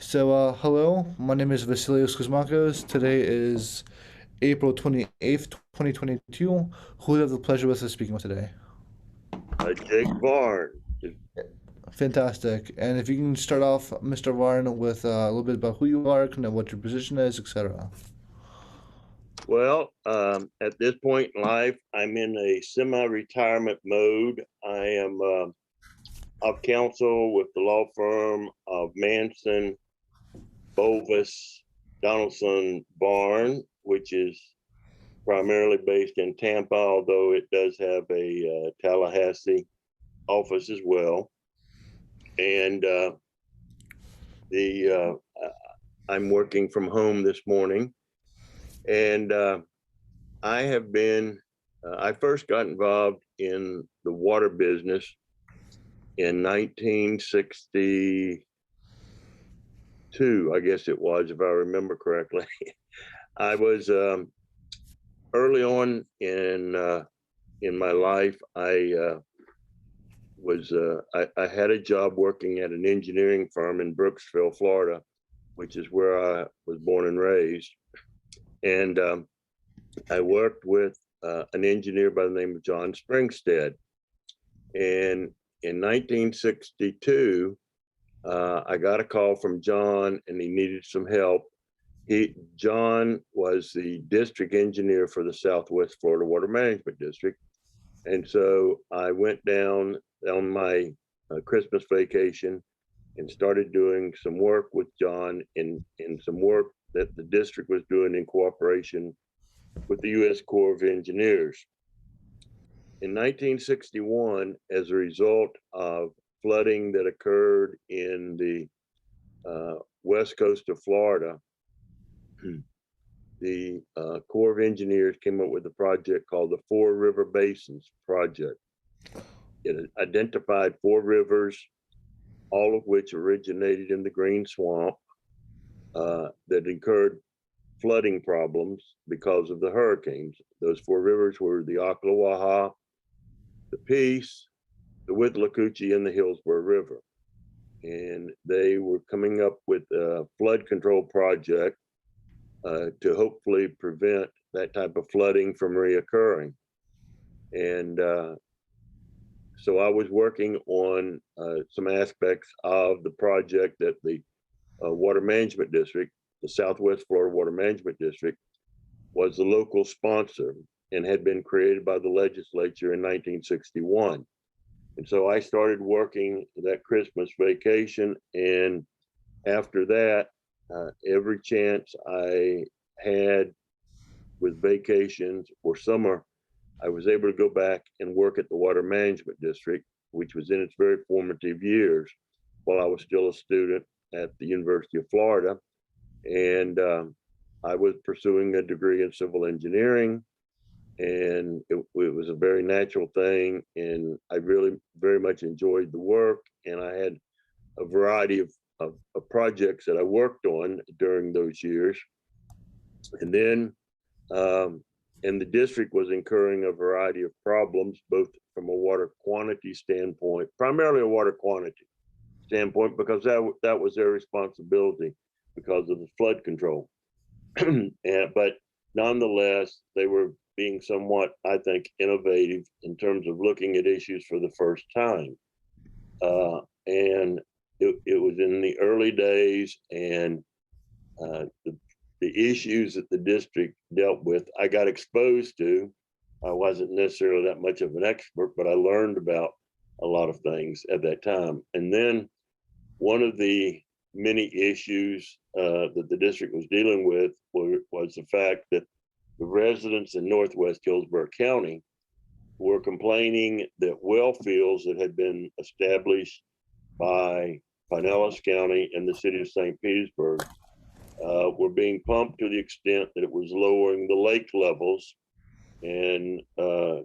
Hello, my name is Vasilios Kosmakos. Today is April 28th, 2022. Who do I have the pleasure with us speaking with today? Jake Varn. Fantastic. And if you can start off, Mr. Varn, with a little bit about who you are, kind of what your position is, etc. Well, at this point in life, I'm in a semi-retirement mode. I am of counsel with the law firm of Manson, Bovis, Donaldson, Varn, which is primarily based in Tampa, although it does have a Tallahassee office as well. And the I'm working from home this morning, and I have been. I first got involved in the water business in 1962, I guess it was, if I remember correctly. I was early on in my life. I had a job working at an engineering firm in Brooksville, Florida, which is where I was born and raised. And I worked with an engineer by the name of John Springstead. And in 1962, I got a call from John, and he needed some help. John was the district engineer for the Southwest Florida Water Management District. And so I went down on my Christmas vacation and started doing some work with John in some work that the district was doing in cooperation with the U.S. Corps of Engineers. In 1961, as a result of flooding that occurred in the west coast of Florida, the Corps of Engineers came up with a project called the Four River Basins Project. It identified four rivers, all of which originated in the Green Swamp, that incurred flooding problems because of the hurricanes. Those four rivers were the Ocklawaha, the Peace, the Withlacoochee, and the Hillsborough River. And they were coming up with a flood control project to hopefully prevent that type of flooding from reoccurring. And so I was working on some aspects of the project that the Water Management District, the Southwest Florida Water Management District, was the local sponsor and had been created by the legislature in 1961. And so I started working that Christmas vacation. And after that, every chance I had with vacations or summer, I was able to go back and work at the Water Management District, which was in its very formative years while I was still a student at the University of Florida. And I was pursuing a degree in civil engineering, and it was a very natural thing. And I really very much enjoyed the work. And I had a variety of projects that I worked on during those years. And then, and the district was incurring a variety of problems, both from a water quantity standpoint, primarily a water quantity standpoint, because that was their responsibility because of the flood control. But nonetheless, they were being somewhat, I think, innovative in terms of looking at issues for the first time. And it was in the early days, and the issues that the district dealt with, I got exposed to. I wasn't necessarily that much of an expert, but I learned about a lot of things at that time. And then one of the many issues that the district was dealing with was the fact that the residents in Northwest Hillsborough County were complaining that well fields that had been established by Pinellas County and the city of St. Petersburg were being pumped to the extent that it was lowering the lake levels and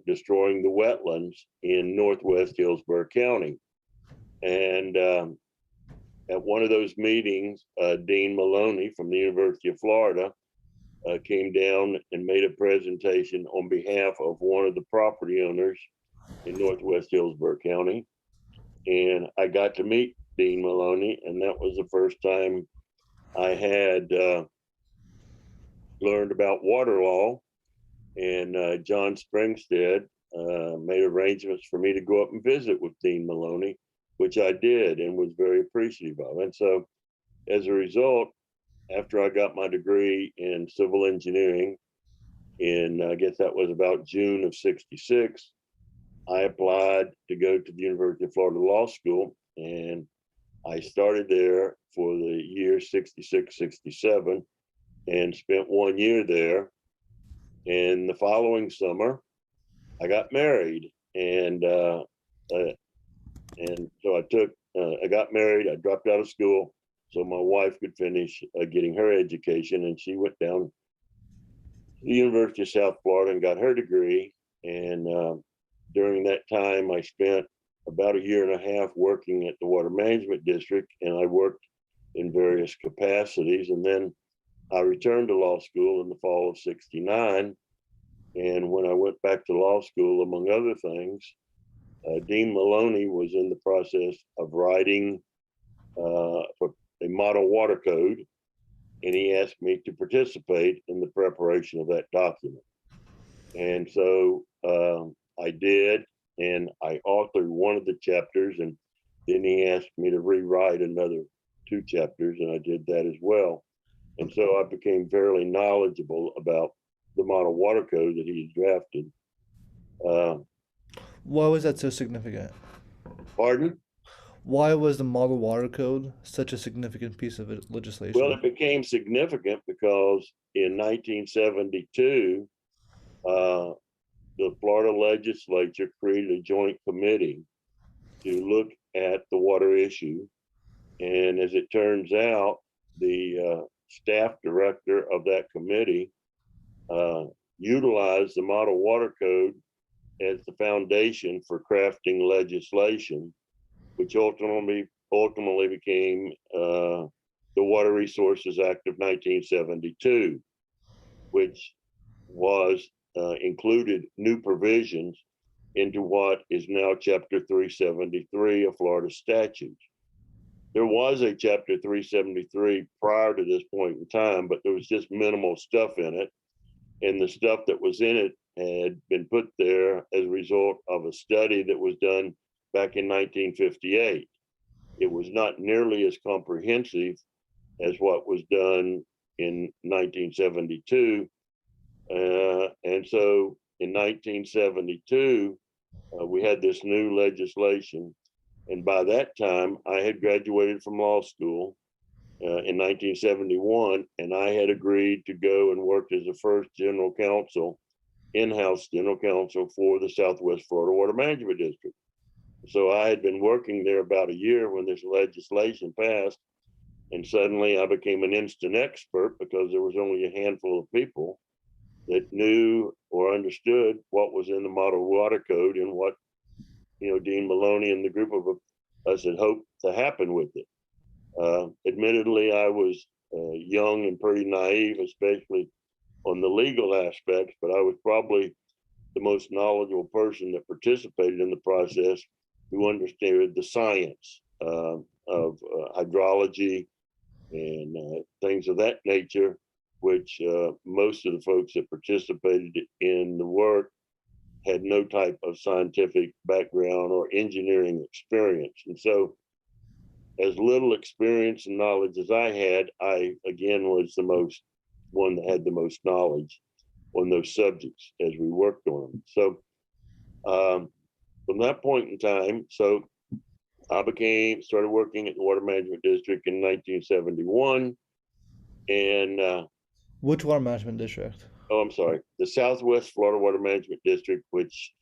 destroying the wetlands in Northwest Hillsborough County. And at one of those meetings, Dean Maloney from the University of Florida came down and made a presentation on behalf of one of the property owners in Northwest Hillsborough County. And I got to meet Dean Maloney, and that was the first time I had learned about water law, and John Springstead made arrangements for me to go up and visit with Dean Maloney, which I did and was very appreciative of. And so, as a result, after I got my degree in civil engineering, I guess that was about June of '66, I applied to go to the University of Florida Law School, and I started there for the year '66, '67, and spent 1 year there. And the following summer, I got married, and so I got married. I dropped out of school so my wife could finish getting her education, and she went down to the University of South Florida and got her degree. And during that time, I spent about a year and a half working at the Water Management District, and I worked in various capacities. And then I returned to law school in the fall of '69. And when I went back to law school, among other things, Dean Maloney was in the process of writing for a model water code, and he asked me to participate in the preparation of that document. And so I did, and I authored one of the chapters, and then he asked me to rewrite another 2 chapters, and I did that as well. And so I became fairly knowledgeable about the model water code that he had drafted. Why was that so significant? Pardon? Why was the Model Water Code such a significant piece of Well, legislation? it became significant because in 1972, the Florida legislature created a joint committee to look at the water issue. And as it turns out, the staff director of that committee utilized the Model Water Code as the foundation for crafting legislation, which ultimately became the Water Resources Act of 1972, which was included new provisions into what is now Chapter 373 of Florida Statutes. There was a Chapter 373 prior to this point in time, but there was just minimal stuff in it. And the stuff that was in it had been put there as a result of a study that was done back in 1958. It was not nearly as comprehensive as what was done in 1972. And so in 1972, we had this new legislation. And by that time, I had graduated from law school in 1971, and I had agreed to go and work as the first general counsel, in-house general counsel for the Southwest Florida Water Management District. So I had been working there about a year when this legislation passed, and suddenly I became an instant expert because there was only a handful of people that knew or understood what was in the Model Water Code and what Dean Maloney and the group of us had hoped to happen with it. Admittedly, I was young and pretty naive, especially on the legal aspects, but I was probably the most knowledgeable person that participated in the process who understood the science of hydrology and things of that nature, which most of the folks that participated in the work had no type of scientific background or engineering experience. And so, as little experience and knowledge as I had, I again was the one that had the most knowledge on those subjects as we worked on them. So from that point in time, so I started working at the Water Management District in 1971. And Which water management district? I'm sorry, the Southwest Florida Water Management District, which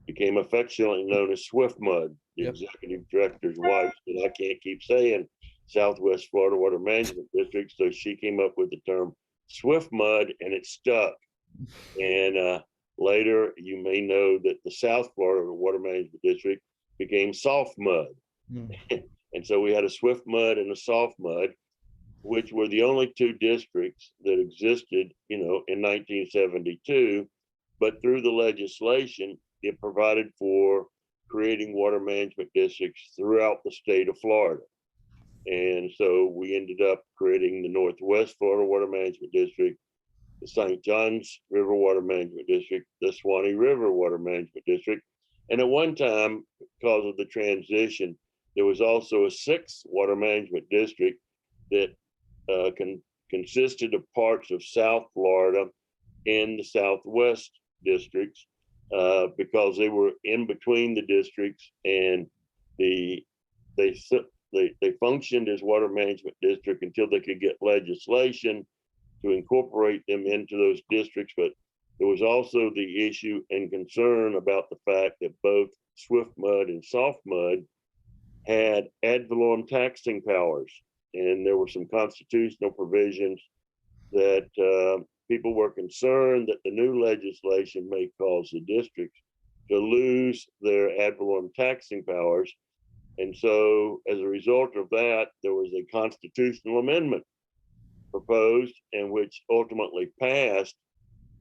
became affectionately known as SwiftMud. The Yep. executive director's wife said, I can't keep saying Southwest Florida Water Management District. So she came up with the term SwiftMud, and it stuck. And later, you may know that the South Florida Water Management District became Soft Mud. And so we had a SwiftMud and a Soft Mud, which were the only 2 districts that existed, in 1972. But through the legislation, it provided for creating water management districts throughout the state of Florida. And so we ended up creating the Northwest Florida Water Management District, the St. Johns River Water Management District, the Swanee River Water Management District. And at one time, because of the transition, there was also a sixth water management district that consisted of parts of South Florida and the Southwest districts, because they were in between the districts, and they functioned as water management district until they could get legislation to incorporate them into those districts. But there was also the issue and concern about the fact that both swift mud and soft mud had ad valorem taxing powers, and there were some constitutional provisions that people were concerned that the new legislation may cause the districts to lose their ad valorem taxing powers. And so as a result of that, there was a constitutional amendment proposed, and which ultimately passed,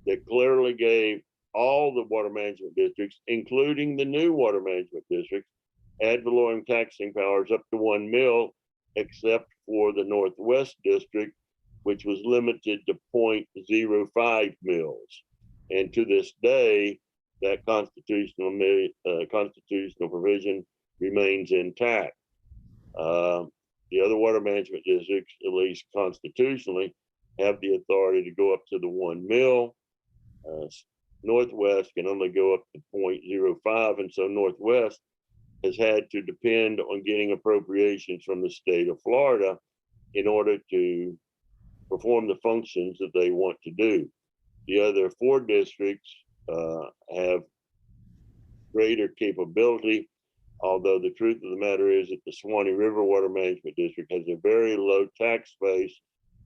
that clearly gave all the water management districts, including the new water management districts, ad valorem taxing powers up to 1 mil, except for the Northwest district, which was limited to 0.05 mils. And to this day, that constitutional provision remains intact. The other water management districts, at least constitutionally, have the authority to go up to the 1 mil. Northwest can only go up to 0.05, and so Northwest has had to depend on getting appropriations from the state of Florida in order to perform the functions that they want to do. The other 4 districts have greater capability, although the truth of the matter is that the Swanee River Water Management District has a very low tax base,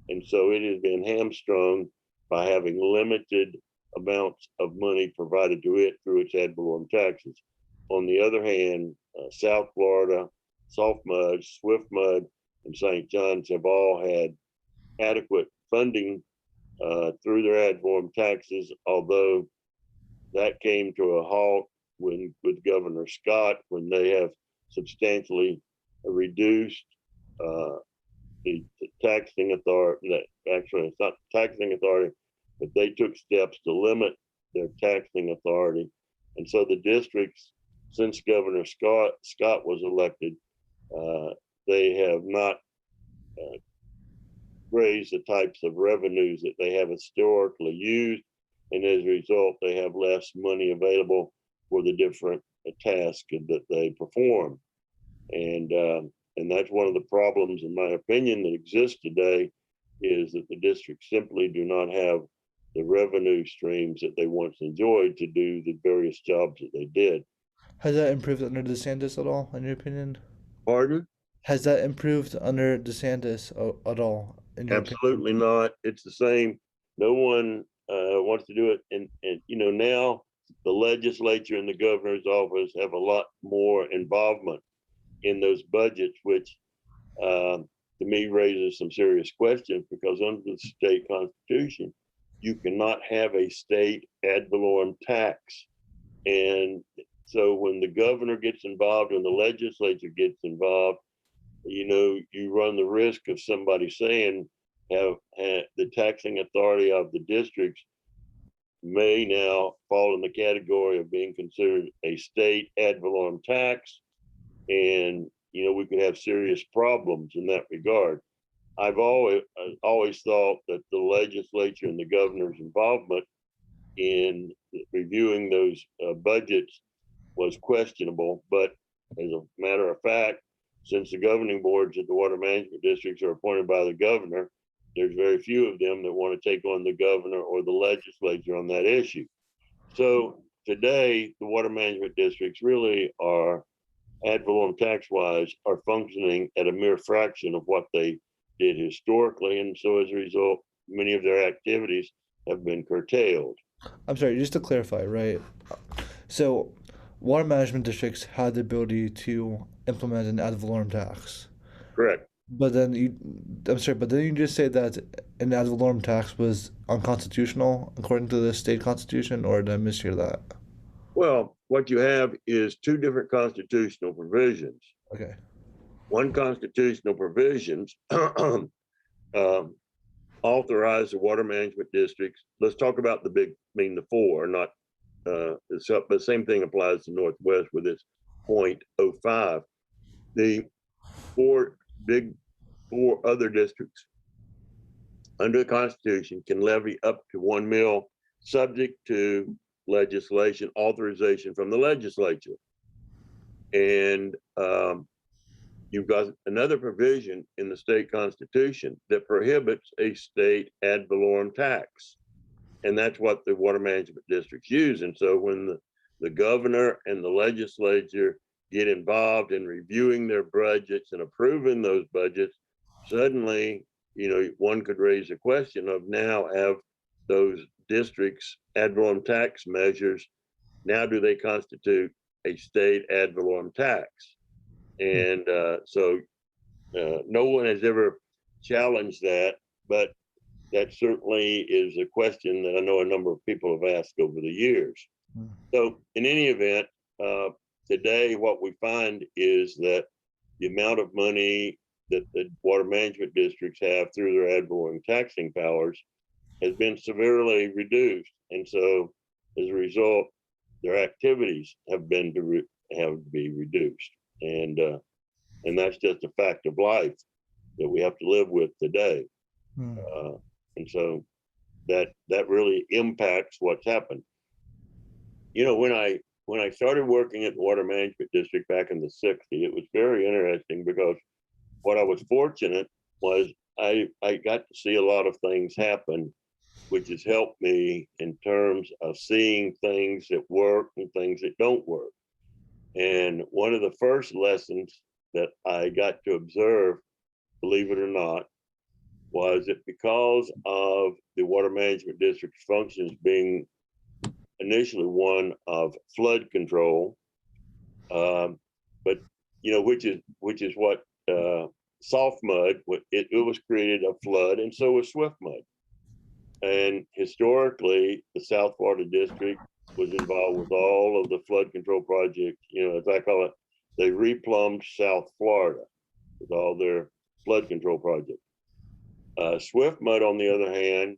and so it has been hamstrung by having limited amounts of money provided to it through its ad valorem taxes. On the other hand, South Florida, soft mud, swift mud, and St. John's have all had adequate funding through their ad valorem taxes, although that came to a halt with Governor Scott, when they have substantially reduced the taxing authority. Actually, it's not taxing authority, but they took steps to limit their taxing authority. And so the districts, since Governor Scott was elected, they have not raised the types of revenues that they have historically used, and as a result, they have less money available for the different tasks that they perform. And that's one of the problems, in my opinion, that exists today, is that the districts simply do not have the revenue streams that they once enjoyed to do the various jobs that they did. Has that improved under DeSantis at all, in your opinion? Pardon? Has that improved under DeSantis at all, in your Absolutely opinion? not. It's the same. No one wants to do it. And now the legislature and the governor's office have a lot more involvement in those budgets, which to me raises some serious questions, because under the state constitution, you cannot have a state ad valorem tax. And so when the governor gets involved and the legislature gets involved, you run the risk of somebody saying the taxing authority of the districts may now fall in the category of being considered a state ad valorem tax. And, we could have serious problems in that regard. I've always thought that the legislature and the governor's involvement in reviewing those budgets was questionable. But as a matter of fact, since the governing boards at the water management districts are appointed by the governor, there's very few of them that want to take on the governor or the legislature on that issue. So today, the water management districts really are, ad valorem tax-wise, are functioning at a mere fraction of what they did historically. And so as a result, many of their activities have been curtailed. I'm sorry, just to clarify, right? So, water management districts had the ability to implement an ad valorem tax. Correct. I'm sorry, but then you just say that an ad valorem tax was unconstitutional according to the state constitution, or did I mishear that? Well, what you have is 2 different constitutional provisions. Okay. one constitutional provisions authorize the water management districts. Let's talk about the four, not but same thing applies to Northwest with its 0.05. The four other districts under the Constitution can levy up to 1 mil, subject to legislation authorization from the legislature. And you've got another provision in the state constitution that prohibits a state ad valorem tax. And that's what the water management districts use. And so when the governor and the legislature get involved in reviewing their budgets and approving those budgets, suddenly, one could raise a question of, now have those districts ad valorem tax measures, now do they constitute a state ad valorem tax? And so no one has ever challenged that, but that certainly is a question that I know a number of people have asked over the years. So in any event, today what we find is that the amount of money that the water management districts have through their ad valorem taxing powers has been severely reduced. And so as a result, their activities have to be reduced. And that's just a fact of life that we have to live with today. And so that really impacts what's happened. When I started working at the water management district back in the 60s, it was very interesting because what I was fortunate was I got to see a lot of things happen, which has helped me in terms of seeing things that work and things that don't work. And one of the first lessons that I got to observe, believe it or not, was that because of the water management district's functions being initially one of flood control, but which is what soft mud, it was created of flood, and so was swift mud. And historically, the South Florida district was involved with all of the flood control projects. As I call it, they replumbed South Florida with all their flood control projects. Swift Mud, on the other hand,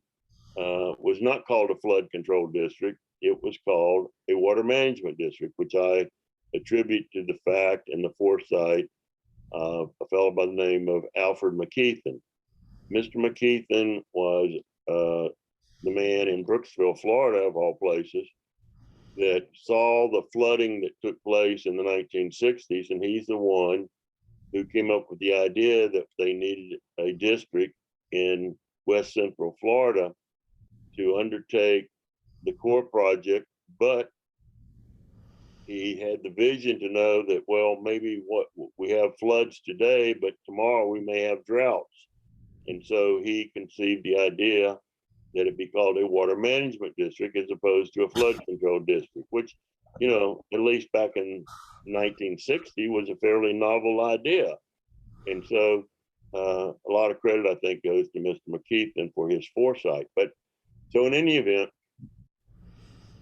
was not called a flood control district. It was called a water management district, which I attribute to the fact and the foresight of a fellow by the name of Alfred McKeithen. Mr. McKeithen was the man in Brooksville, Florida, of all places, that saw the flooding that took place in the 1960s, and he's the one who came up with the idea that they needed a district in West Central Florida to undertake the core project, but he had the vision to know that, well, maybe what we have floods today, but tomorrow we may have droughts. And so he conceived the idea that it be called a water management district as opposed to a flood control district, which, at least back in 1960 was a fairly novel idea. And so a lot of credit, I think, goes to Mr. McKeithen for his foresight. But so in any event,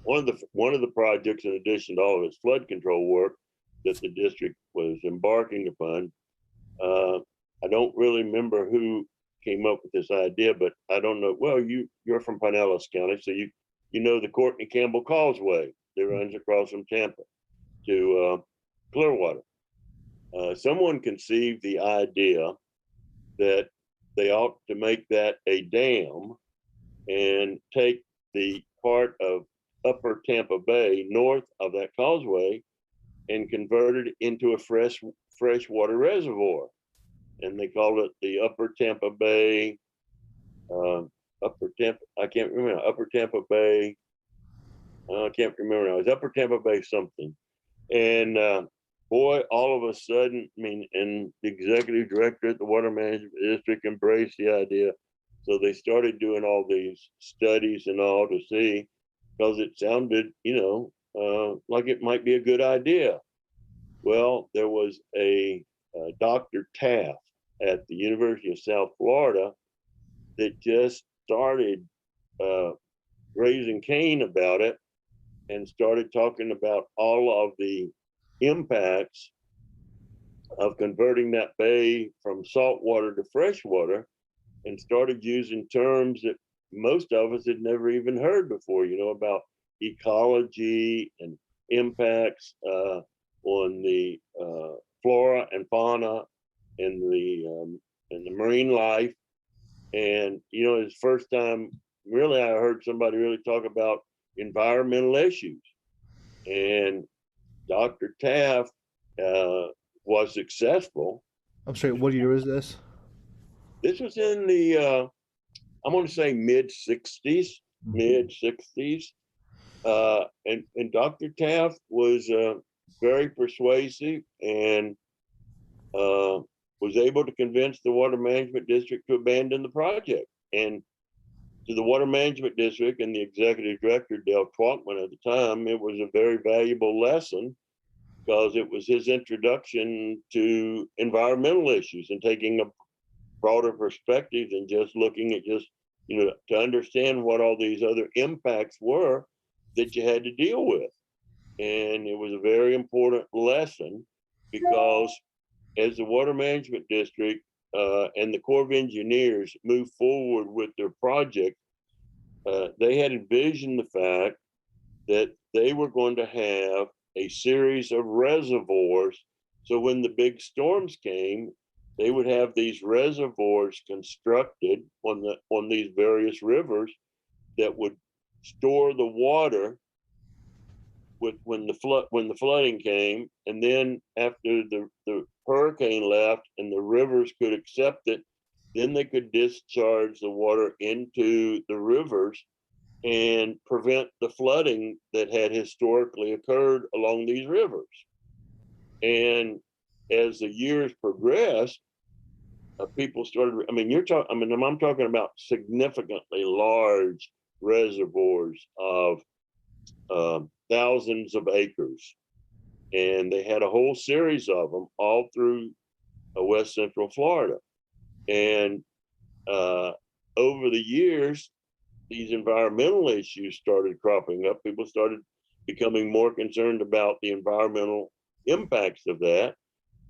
one of the projects, in addition to all of its flood control work that the district was embarking upon, I don't really remember who came up with this idea, but I don't know. Well, you're from Pinellas County, so you know the Courtney Campbell Causeway that runs across from Tampa to Clearwater. Someone conceived the idea that they ought to make that a dam and take the part of upper Tampa Bay north of that causeway and convert it into a freshwater reservoir. And they called it the Upper Tampa Bay, I can't remember, Upper Tampa Bay, I can't remember now, it's Upper Tampa Bay something. And boy, all of a sudden, and the executive director at the Water Management District embraced the idea. So they started doing all these studies and all to see, because it sounded, like it might be a good idea. Well, there was a Dr. Taft at the University of South Florida that just started raising Cain about it and started talking about all of the impacts of converting that bay from saltwater to freshwater, and started using terms that most of us had never even heard before, about ecology and impacts on the flora and fauna and the marine life. And it's the first time really I heard somebody really talk about environmental issues. And Dr. Taft was successful. I'm sorry, what year is this? This was in the I'm going to say mid 60s, and Dr. Taft was very persuasive and was able to convince the Water Management District to abandon the project. And to the Water Management District and the executive director, Dale Twalkman at the time, it was a very valuable lesson because it was his introduction to environmental issues and taking a broader perspective than just looking at to understand what all these other impacts were that you had to deal with. And it was a very important lesson because as the Water Management District and the Corps of Engineers moved forward with their project, they had envisioned the fact that they were going to have a series of reservoirs. So when the big storms came, they would have these reservoirs constructed on these various rivers that would store the water when the flooding came, and then after the hurricane left and the rivers could accept it, then they could discharge the water into the rivers and prevent the flooding that had historically occurred along these rivers. And as the years progressed, people started. I'm talking about significantly large reservoirs of thousands of acres, and they had a whole series of them all through West Central Florida. And over the years, these environmental issues started cropping up. People started becoming more concerned about the environmental impacts of that.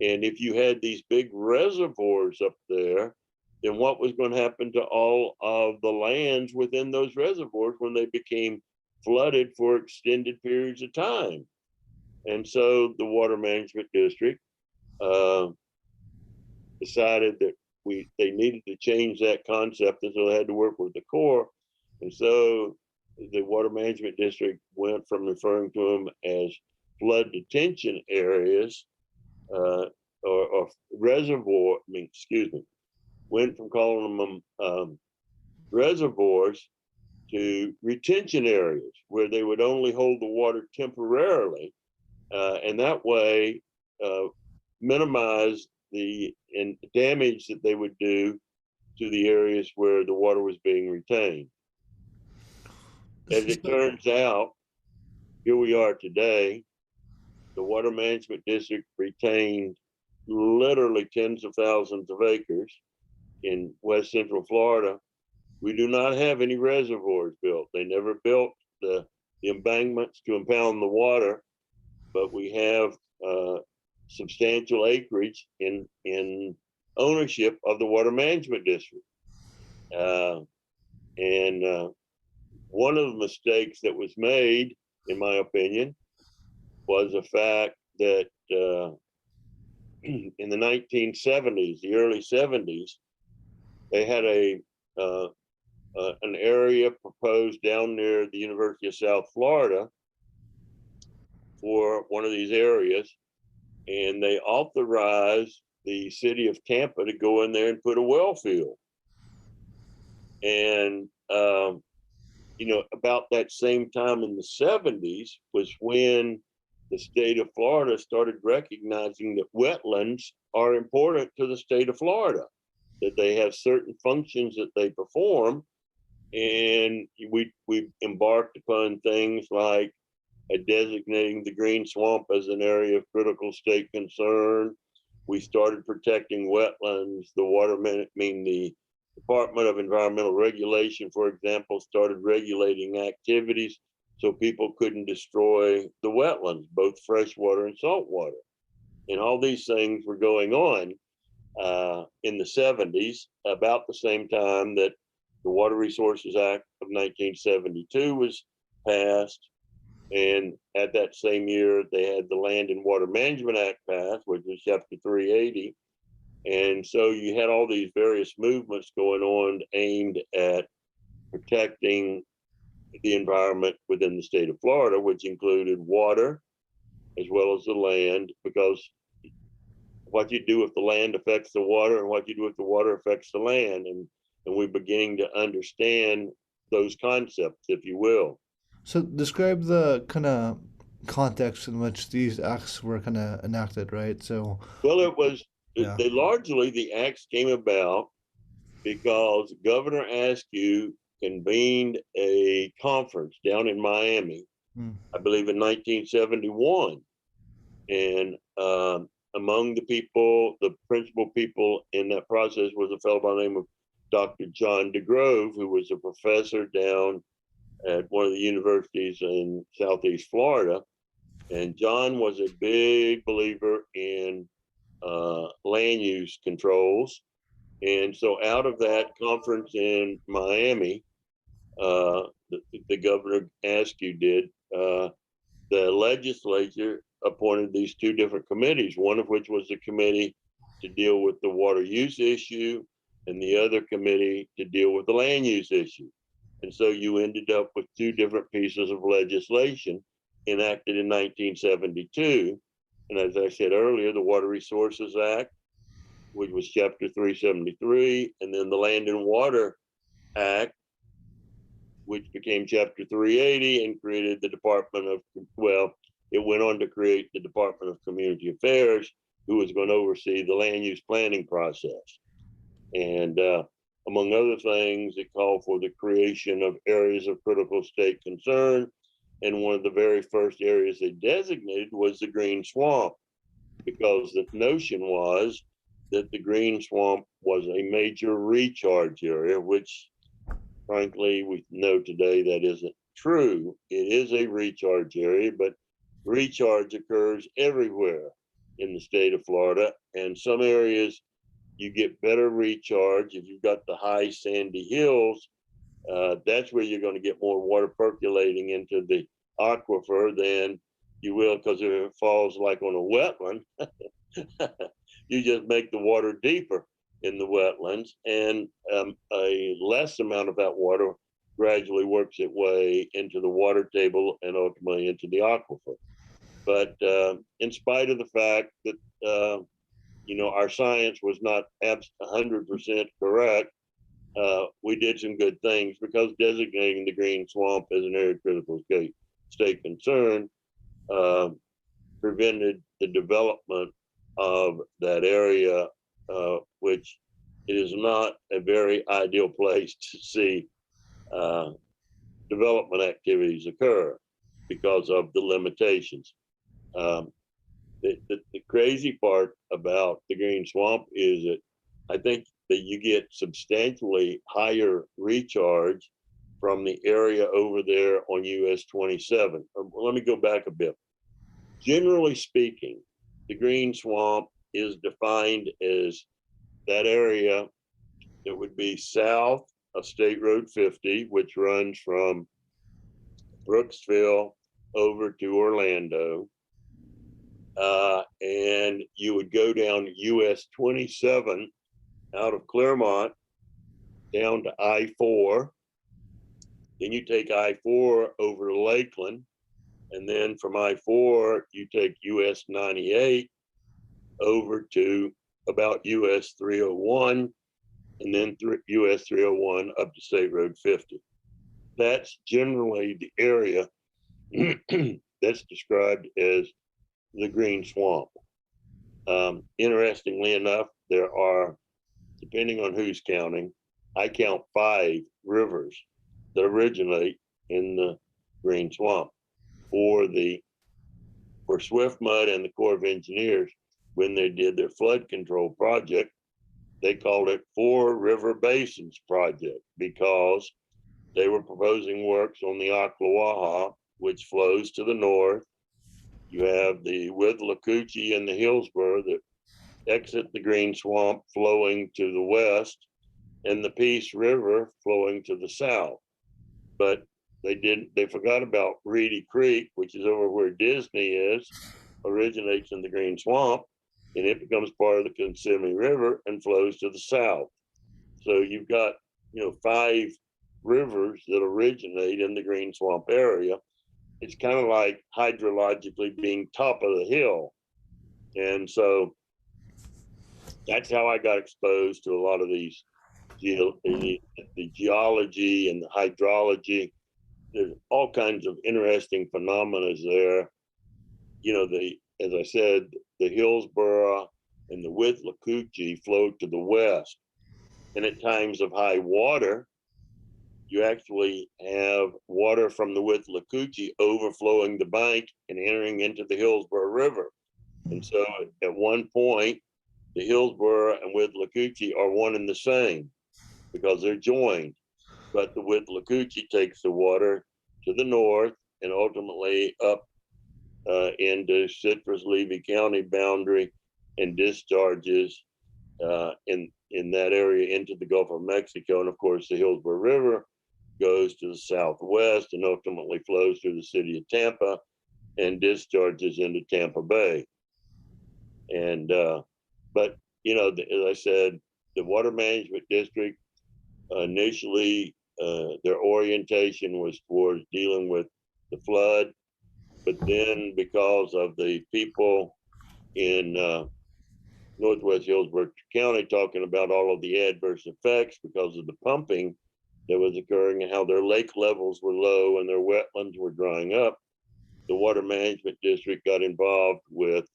And if you had these big reservoirs up there, then what was going to happen to all of the lands within those reservoirs when they became flooded for extended periods of time? And so the Water Management District decided that they needed to change that concept, and so they had to work with the Corps. And so the Water Management District went from referring to them as flood detention areas or reservoir, went from calling them reservoirs to retention areas where they would only hold the water temporarily, and that way minimize the damage that they would do to the areas where the water was being retained. As it turns out, here we are today. The Water Management District retained literally tens of thousands of acres in West Central Florida. We do not have any reservoirs built. They never built the embankments to impound the water, but we have substantial acreage in ownership of the Water Management District. And one of the mistakes that was made, in my opinion, was the fact that in the 1970s, the early 70s, they had an area proposed down near the University of South Florida for one of these areas, and they authorized the city of Tampa to go in there and put a well field. And about that same time in the 70s was when the state of Florida started recognizing that wetlands are important to the state of Florida, that they have certain functions that they perform. And we embarked upon things like designating the green swamp as an area of critical state concern. We started protecting wetlands. The Department of Environmental Regulation, for example, started regulating activities so people couldn't destroy the wetlands, both freshwater and saltwater. And all these things were going on in the 70s, about the same time that the Water Resources Act of 1972 was passed. And at that same year, they had the Land and Water Management Act passed, which was Chapter 380. And so you had all these various movements going on aimed at protecting the environment within the state of Florida, which included water as well as the land, because what you do with the land affects the water, and what you do with the water affects the land. And we're beginning to understand those concepts, if you will. So describe the kind of context in which these acts were kind of enacted, right? So, Well, it was, yeah. largely the acts came about because Governor Askew convened a conference down in Miami, I believe in 1971. And among the people, the principal people in that process was a fellow by the name of Dr. John DeGrove, who was a professor down at one of the universities in Southeast Florida. And John was a big believer in land use controls. And so out of that conference in Miami, the governor Askew did, the legislature appointed these two different committees, one of which was the committee to deal with the water use issue, and the other committee to deal with the land use issue. And so you ended up with two different pieces of legislation enacted in 1972. And as I said earlier, the Water Resources Act, which was Chapter 373, and then the Land and Water Act, which became Chapter 380 and created the Department of, well, it went on to create the Department of Community Affairs, who was going to oversee the land use planning process. And among other things, it called for the creation of areas of critical state concern. And one of the very first areas they designated was the green swamp, because the notion was that the green swamp was a major recharge area, which frankly, we know today that isn't true. It is a recharge area, but recharge occurs everywhere in the state of Florida. And some areas you get better recharge. If you've got the high sandy hills, that's where you're going to get more water percolating into the aquifer than you will, because if it falls like on a wetland, you just make the water deeper in the wetlands, and a less amount of that water gradually works its way into the water table and ultimately into the aquifer. But in spite of the fact that our science was not 100% correct, we did some good things, because designating the green swamp as an area of critical state concern prevented the development of that area, which it is not a very ideal place to see development activities occur because of the limitations. The crazy part about the green swamp is that I think that you get substantially higher recharge from the area over there on US 27. Let me go back a bit. Generally speaking, the green swamp is defined as that area that would be south of State Road 50, which runs from Brooksville over to Orlando. And you would go down US 27 out of Claremont down to I-4. Then you take I-4 over to Lakeland. And then from I-4, you take US 98 over to about US 301, and then US 301 up to State Road 50. That's generally the area that's described as the green swamp. Interestingly enough, there are, depending on who's counting, I count 5 rivers that originate in the green swamp. For Swift Mud and the Corps of Engineers, when they did their flood control project, they called it 4 River Basins Project, because they were proposing works on the Ocklawaha, which flows to the north, You have the Withlacoochee and the Hillsborough that exit the Green Swamp flowing to the west, and the Peace River flowing to the south. But they forgot about Reedy Creek, which is over where Disney is, originates in the Green Swamp, and it becomes part of the Consumptive River and flows to the south. So you've got, 5 rivers that originate in the Green Swamp area. It's kind of like hydrologically being top of the hill. And so that's how I got exposed to a lot of these, the geology and the hydrology. There's all kinds of interesting phenomena there. As I said, the Hillsborough and the Withlacoochee flow to the west. And at times of high water, you actually have water from the Withlacoochee overflowing the bank and entering into the Hillsborough River. And so at one point, the Hillsborough and Withlacoochee are one and the same because they're joined. But the Withlacoochee takes the water to the north and ultimately up into Citrus-Levy County boundary and discharges in that area into the Gulf of Mexico. And of course, the Hillsborough River goes to the southwest and ultimately flows through the city of Tampa and discharges into Tampa Bay. And but as I said, the Water Management District initially their orientation was towards dealing with the flood, but then because of the people in Northwest Hillsborough County talking about all of the adverse effects because of the pumping that was occurring and how their lake levels were low and their wetlands were drying up, the Water Management District got involved with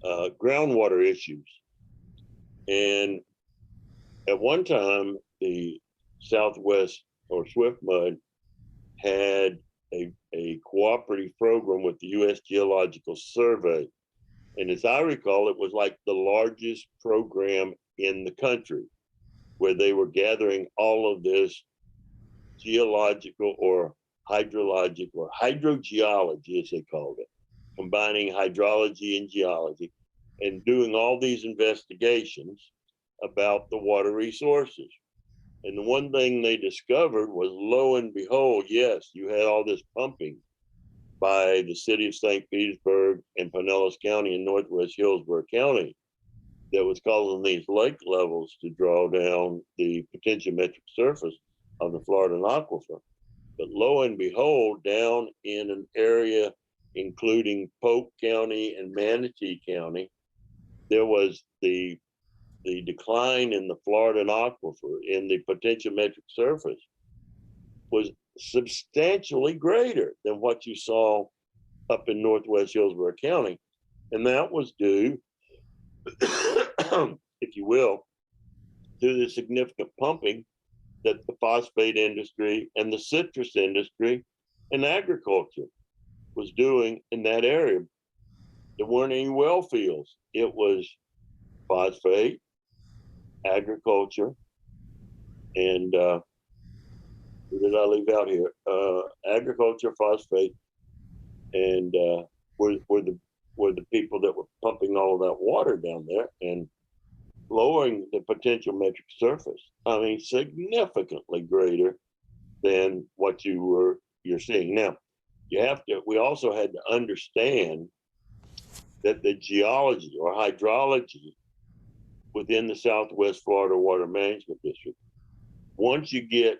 groundwater issues. And at one time, the Southwest or Swift Mud had a cooperative program with the U.S. Geological Survey. And as I recall, it was like the largest program in the country where they were gathering all of this geological or hydrologic or hydrogeology, as they called it, combining hydrology and geology and doing all these investigations about the water resources. And the one thing they discovered was, lo and behold, yes, you had all this pumping by the city of St. Petersburg and Pinellas County in Northwest Hillsborough County that was causing these lake levels to draw down the potentiometric surface of the Florida aquifer. But lo and behold, down in an area including Polk County and Manatee County, there was the decline in the Florida aquifer in the potentiometric surface was substantially greater than what you saw up in Northwest Hillsborough County. And that was due, if you will, to the significant pumping that the phosphate industry and the citrus industry and agriculture was doing in that area. There weren't any well fields. It was phosphate, agriculture, and who did I leave out here? Agriculture, phosphate, and were the people that were pumping all of that water down there and lowering the potentiometric surface. I mean, significantly greater than what you're seeing now. We also had to understand that the geology or hydrology within the Southwest Florida Water Management District, once you get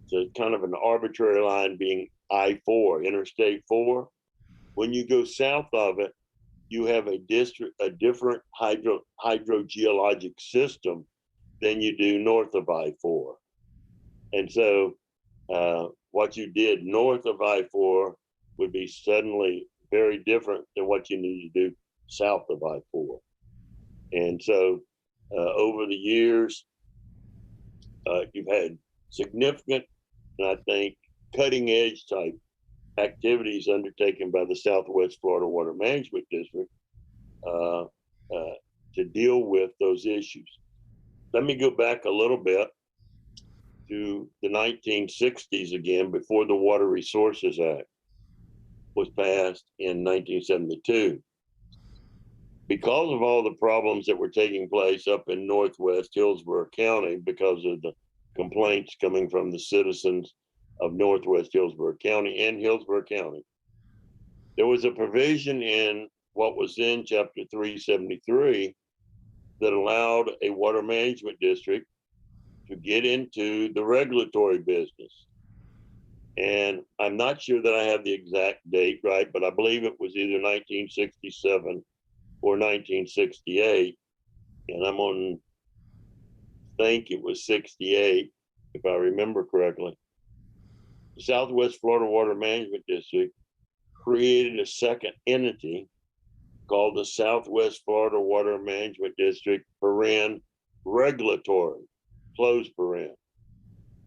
to kind of an arbitrary line being I-4, Interstate 4, when you go south of it, you have a different hydrogeologic system than you do north of I-4. And so what you did north of I-4 would be suddenly very different than what you need to do south of I-4. And so over the years, you've had significant, and I think, cutting edge type activities undertaken by the Southwest Florida Water Management District to deal with those issues. Let me go back a little bit to the 1960s again, before the Water Resources Act. was passed in 1972. Because of all the problems that were taking place up in northwest Hillsborough County, because of the complaints coming from the citizens of northwest Hillsborough County and Hillsborough County, there was a provision in what was in Chapter 373 that allowed a water management district to get into the regulatory business. And I'm not sure that I have the exact date right, but I believe it was either 1967 or 1968. And I'm on, think it was 68, if I remember correctly. The Southwest Florida Water Management District created a second entity called the Southwest Florida Water Management District, regulatory, close paren.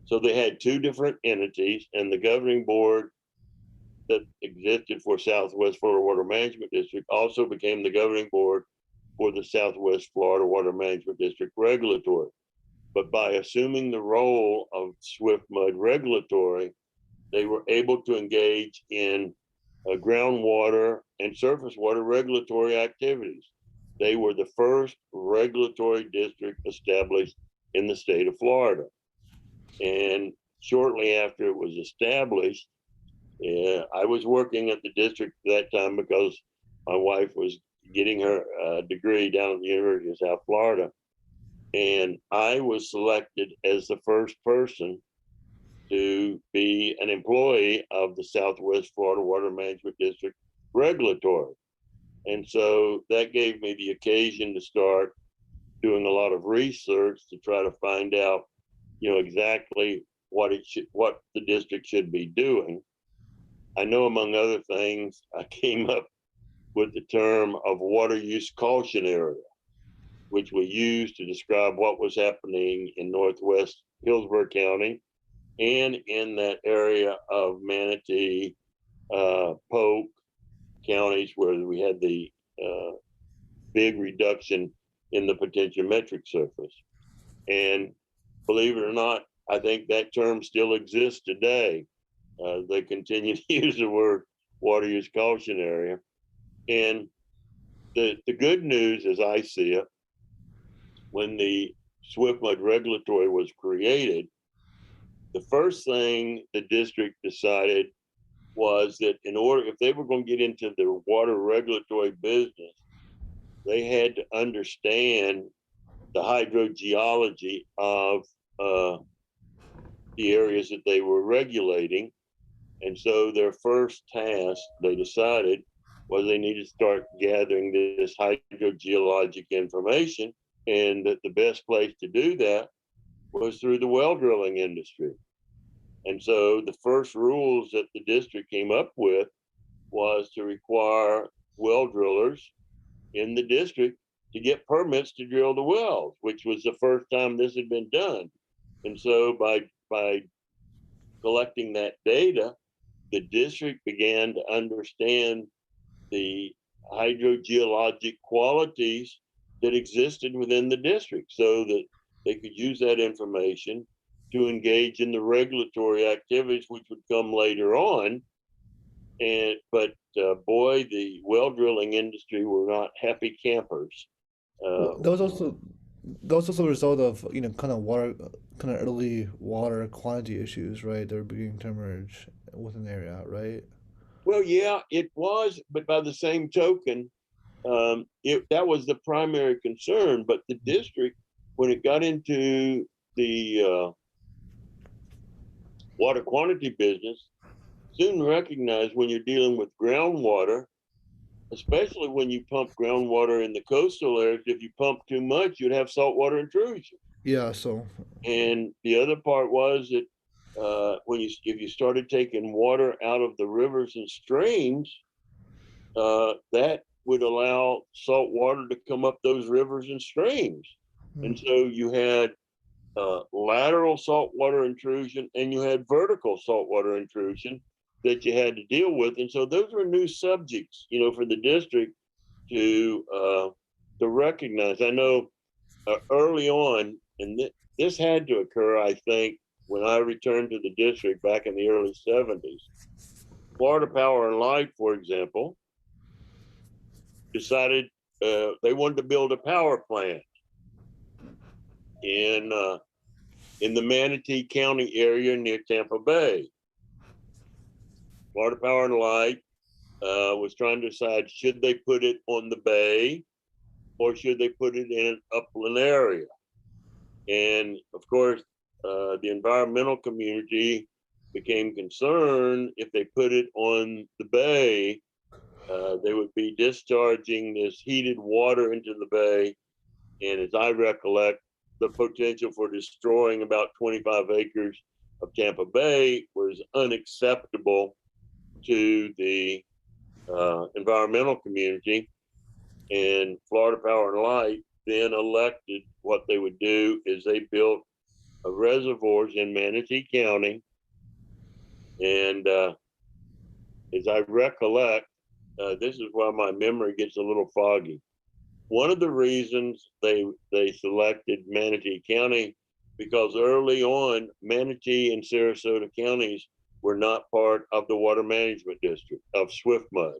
So they had two different entities, and the governing board that existed for Southwest Florida Water Management District also became the governing board for the Southwest Florida Water Management District Regulatory. But by assuming the role of Swift Mud Regulatory, they were able to engage in groundwater and surface water regulatory activities. They were the first regulatory district established in the state of Florida. And shortly after it was established, I was working at the district at that time because my wife was getting her degree down at the University of South Florida. And I was selected as the first person to be an employee of the Southwest Florida Water Management District Regulatory. And so that gave me the occasion to start doing a lot of research to try to find out, exactly what the district should be doing. I know, among other things, I came up with the term of water use caution area, which we used to describe what was happening in northwest Hillsborough County and in that area of Manatee, Polk counties where we had the big reduction in the potentiometric surface. And believe it or not, I think that term still exists today. They continue to use the word water use caution area. And the good news, as I see it, when the Swift Mud Regulatory was created, the first thing the district decided was that if they were going to get into the water regulatory business, they had to understand the hydrogeology of the areas that they were regulating. And so their first task, they decided, was they needed to start gathering this hydrogeologic information, and that the best place to do that was through the well drilling industry. And so the first rules that the district came up with was to require well drillers in the district to get permits to drill the wells, which was the first time this had been done. And so by collecting that data, the district began to understand the hydrogeologic qualities that existed within the district so that they could use that information to engage in the regulatory activities, which would come later on. But boy, the well drilling industry were not happy campers. That was also a result of kind of early water quantity issues, right? They were beginning to emerge within the area, right? Well, yeah, it was, but by the same token, that was the primary concern. But the district, when it got into the water quantity business, soon recognized when you're dealing with groundwater, especially when you pump groundwater in the coastal areas, if you pump too much, you'd have saltwater intrusion. Yeah. So. And the other part was that if you started taking water out of the rivers and streams, that would allow salt water to come up those rivers and streams. And so you had lateral saltwater intrusion and you had vertical saltwater intrusion that you had to deal with. And so those were new subjects, for the district to recognize. I know early on, and this had to occur, I think, when I returned to the district back in the early 70s. Florida Power and Light, for example, decided they wanted to build a power plant in in the Manatee County area near Tampa Bay. Florida Power and Light was trying to decide, should they put it on the bay or should they put it in an upland area? And of course, the environmental community became concerned if they put it on the bay, they would be discharging this heated water into the bay. And as I recollect, the potential for destroying about 25 acres of Tampa Bay was unacceptable to the environmental community. And Florida Power and Light then elected what they would do is they built reservoirs in Manatee County. And as I recollect, this is why my memory gets a little foggy. One of the reasons they selected Manatee County, because early on, Manatee and Sarasota counties were not part of the water management district of Swift Mud.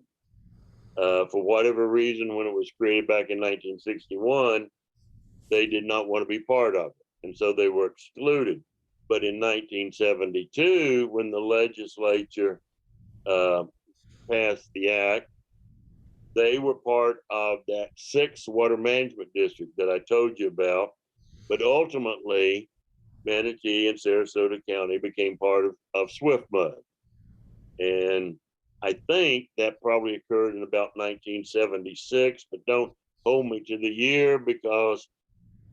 For whatever reason, when it was created back in 1961, they did not want to be part of it. And so they were excluded. But in 1972, when the legislature passed the act, they were part of that 6th water management district that I told you about. But ultimately, Manatee and Sarasota County became part of Swift Mud. And I think that probably occurred in about 1976, but don't hold me to the year because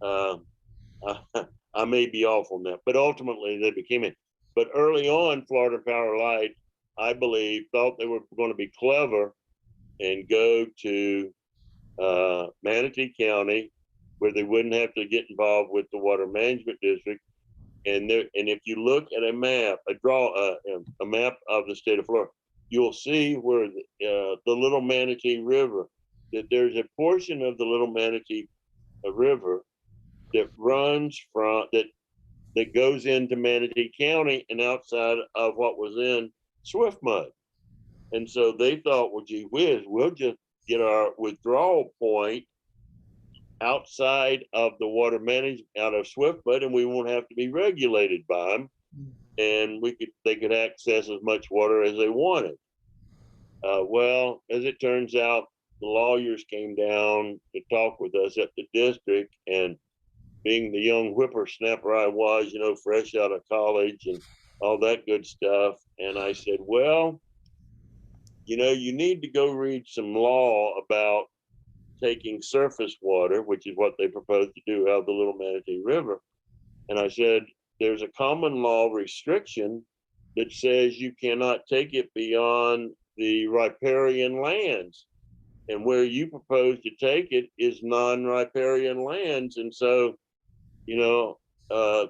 I may be off on that. But ultimately, they became it. But early on, Florida Power Light, I believe, thought they were going to be clever and go to Manatee County, where they wouldn't have to get involved with the water management district. And if you look at a map, a map of the state of Florida, you'll see where the Little Manatee River, that there's a portion of the Little Manatee River that runs from that goes into Manatee County and outside of what was in Swift Mud. And so they thought, well, gee whiz, we'll just get our withdrawal point outside of the water management, out of Swift Mud, and we won't have to be regulated by them. And they could access as much water as they wanted. Well, as it turns out, the lawyers came down to talk with us at the district, and being the young whippersnapper I was, fresh out of college and all that good stuff. And I said, well, you need to go read some law about taking surface water, which is what they proposed to do out of the Little Manatee River. And I said, there's a common law restriction that says you cannot take it beyond the riparian lands. And where you propose to take it is non-riparian lands. And so, the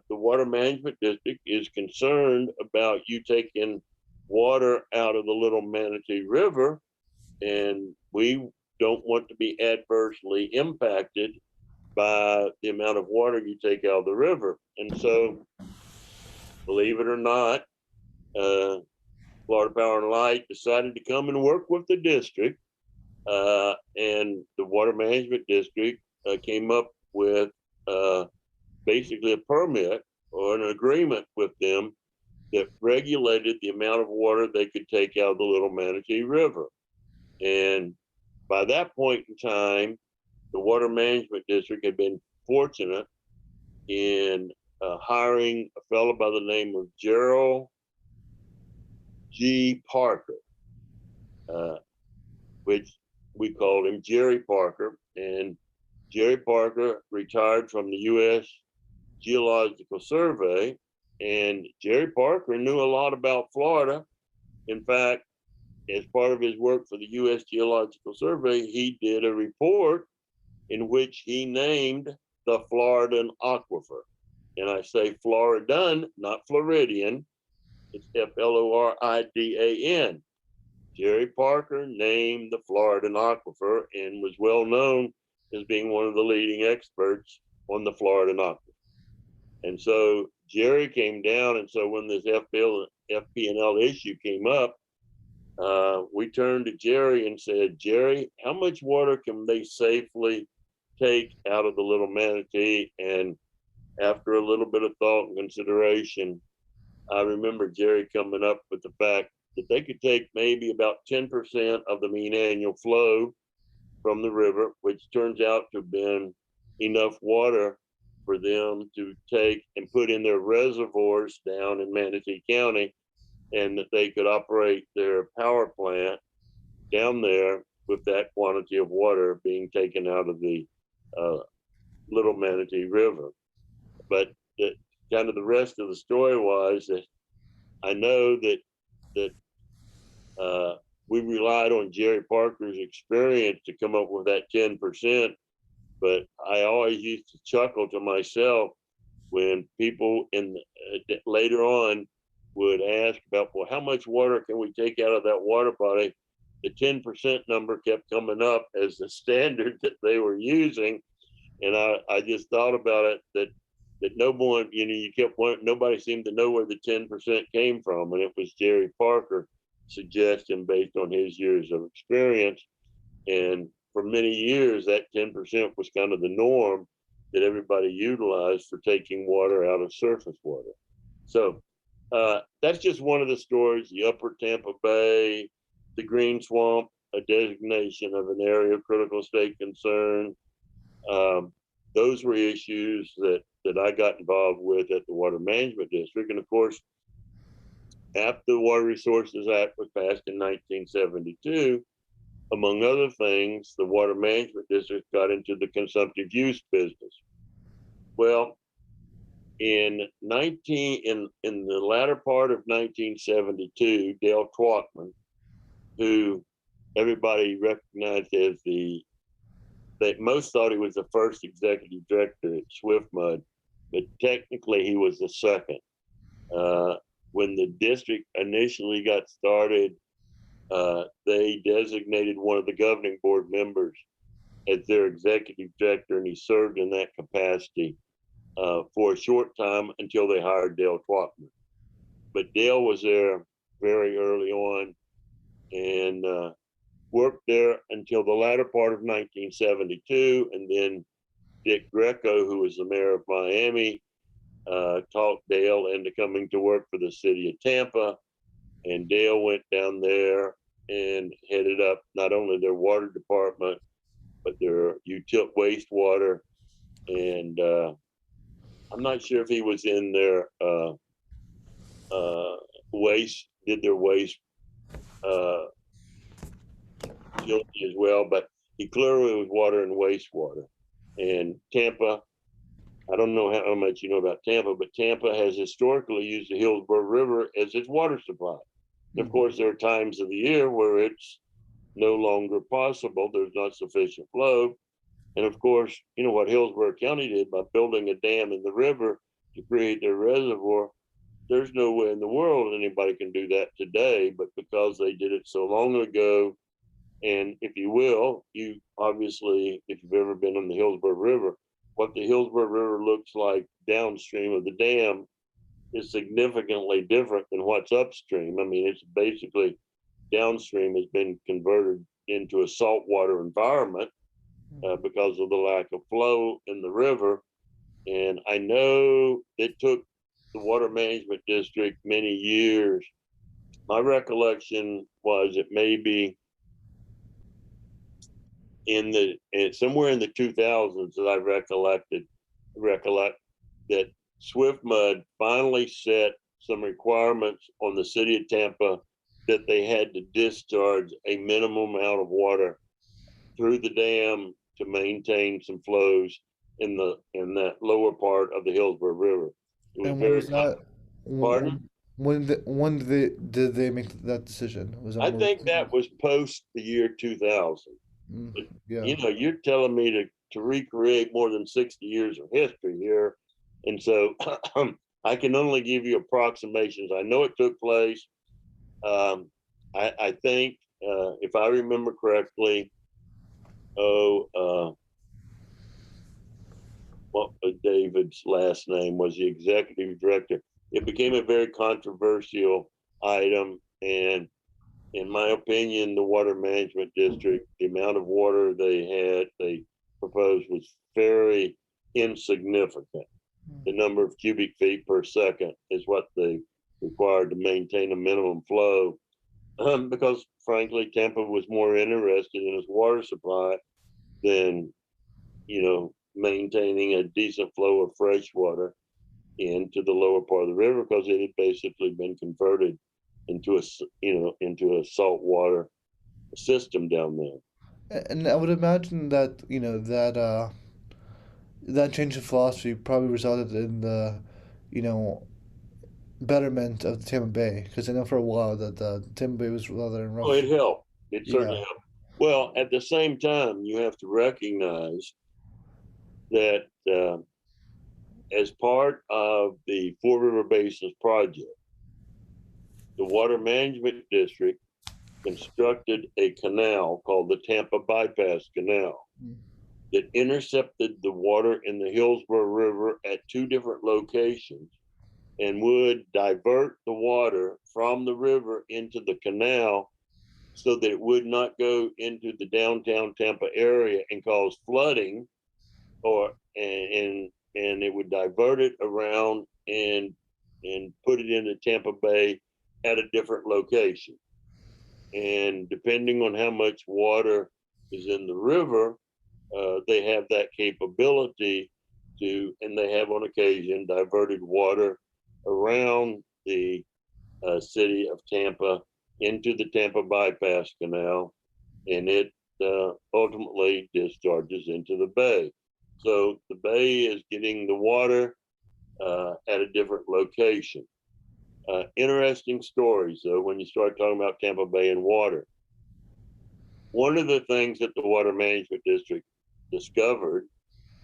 water management district is concerned about you taking water out of the Little Manatee River, and we don't want to be adversely impacted by the amount of water you take out of the river. And so, believe it or not, Florida Power and Light decided to come and work with the district, and the water management district came up with basically a permit or an agreement with them that regulated the amount of water they could take out of the Little Manatee River. And by that point in time, the water management district had been fortunate in hiring a fellow by the name of Gerald G. Parker, which we called him Jerry Parker. And Jerry Parker retired from the U.S. Geological Survey, and Jerry Parker knew a lot about Florida. In fact, as part of his work for the U.S. Geological Survey, he did a report in which he named the Floridan Aquifer. And I say Floridan, not Floridian. It's Floridan. Jerry Parker named the Floridan Aquifer and was well known as being one of the leading experts on the Floridan Aquifer. And so Jerry came down, and so when this FP&L issue came up, we turned to Jerry and said, Jerry, how much water can they safely take out of the Little Manatee? And after a little bit of thought and consideration, I remember Jerry coming up with the fact that they could take maybe about 10% of the mean annual flow from the river, which turns out to have been enough water for them to take and put in their reservoirs down in Manatee County, and that they could operate their power plant down there with that quantity of water being taken out of the uh, Little Manatee River. But kind of the rest of the story was that I know that we relied on Jerry Parker's experience to come up with that 10%. But I always used to chuckle to myself when people later on would ask about, well, how much water can we take out of that water body? The 10% number kept coming up as the standard that they were using. And I just thought about it that no one, nobody seemed to know where the 10% came from. And it was Jerry Parker suggestion based on his years of experience. And for many years, that 10% was kind of the norm that everybody utilized for taking water out of surface water. So that's just one of the stories. The Upper Tampa Bay, the Green Swamp, a designation of an area of critical state concern. Those were issues that I got involved with at the Water Management District. And of course, after the Water Resources Act was passed in 1972, among other things, the Water Management District got into the consumptive use business. Well, in the latter part of 1972, Dale Twalkman, who everybody recognized as that most thought he was the first executive director at Swiftmud, but technically he was the second. When the district initially got started, they designated one of the governing board members as their executive director, and he served in that capacity for a short time until they hired Dale Twalkman. But Dale was there very early on and worked there until the latter part of 1972. And then Dick Greco, who was the mayor of Miami, talked Dale into coming to work for the city of Tampa. And Dale went down there and headed up not only their water department, but their wastewater. And I'm not sure if he was in their did their waste utility as well, but he clearly was water and wastewater. And Tampa, I don't know how much you know about Tampa, but Tampa has historically used the Hillsborough River as its water supply. And of course, there are times of the year where it's no longer possible. There's not sufficient flow. And of course, you know what Hillsborough County did by building a dam in the river to create their reservoir. There's no way in the world anybody can do that today, but because they did it so long ago, and if you will, you obviously, if you've ever been on the Hillsborough River, what the Hillsborough River looks like downstream of the dam is significantly different than what's upstream. I mean, it's basically downstream has been converted into a saltwater environment because of the lack of flow in the river. And I know it took the Water Management District many years. My recollection was it maybe somewhere in the 2000s that I recollect that Swiftmud finally set some requirements on the city of Tampa that they had to discharge a minimum amount of water through the dam to maintain some flows in that lower part of the Hillsborough River. It was And when very was that? pardon? Did they make that decision? Was that I more? think that was post the year 2000. But, Yeah. you're telling me to recreate more than 60 years of history here. And so I can only give you approximations. I know it took place. I think, if I remember correctly, what was David's last name? Was the executive director. It became a very controversial item, and in my opinion, the water management district, the amount of water they proposed was very insignificant. The number of cubic feet per second is what they required to maintain a minimum flow. Because frankly, Tampa was more interested in its water supply than, maintaining a decent flow of fresh water into the lower part of the river, because it had basically been converted into a saltwater system down there. And I would imagine that that change in philosophy probably resulted in the you know betterment of the Tampa Bay, because I know for a while that the Tampa Bay was rather in Oh, rough. it helped. It certainly Yeah. helped. Well, at the same time, you have to recognize that as part of the Four River Basins project, the Water Management District constructed a canal called the Tampa Bypass Canal that intercepted the water in the Hillsborough River at two different locations and would divert the water from the river into the canal so that it would not go into the downtown Tampa area and cause flooding, or and it would divert it around and put it into Tampa Bay at a different location. And depending on how much water is in the river, they have that capability and they have on occasion diverted water around the city of Tampa into the Tampa Bypass Canal, and it ultimately discharges into the bay. So the bay is getting the water at a different location. Interesting stories, though, when you start talking about Tampa Bay and water. One of the things that the Water Management District discovered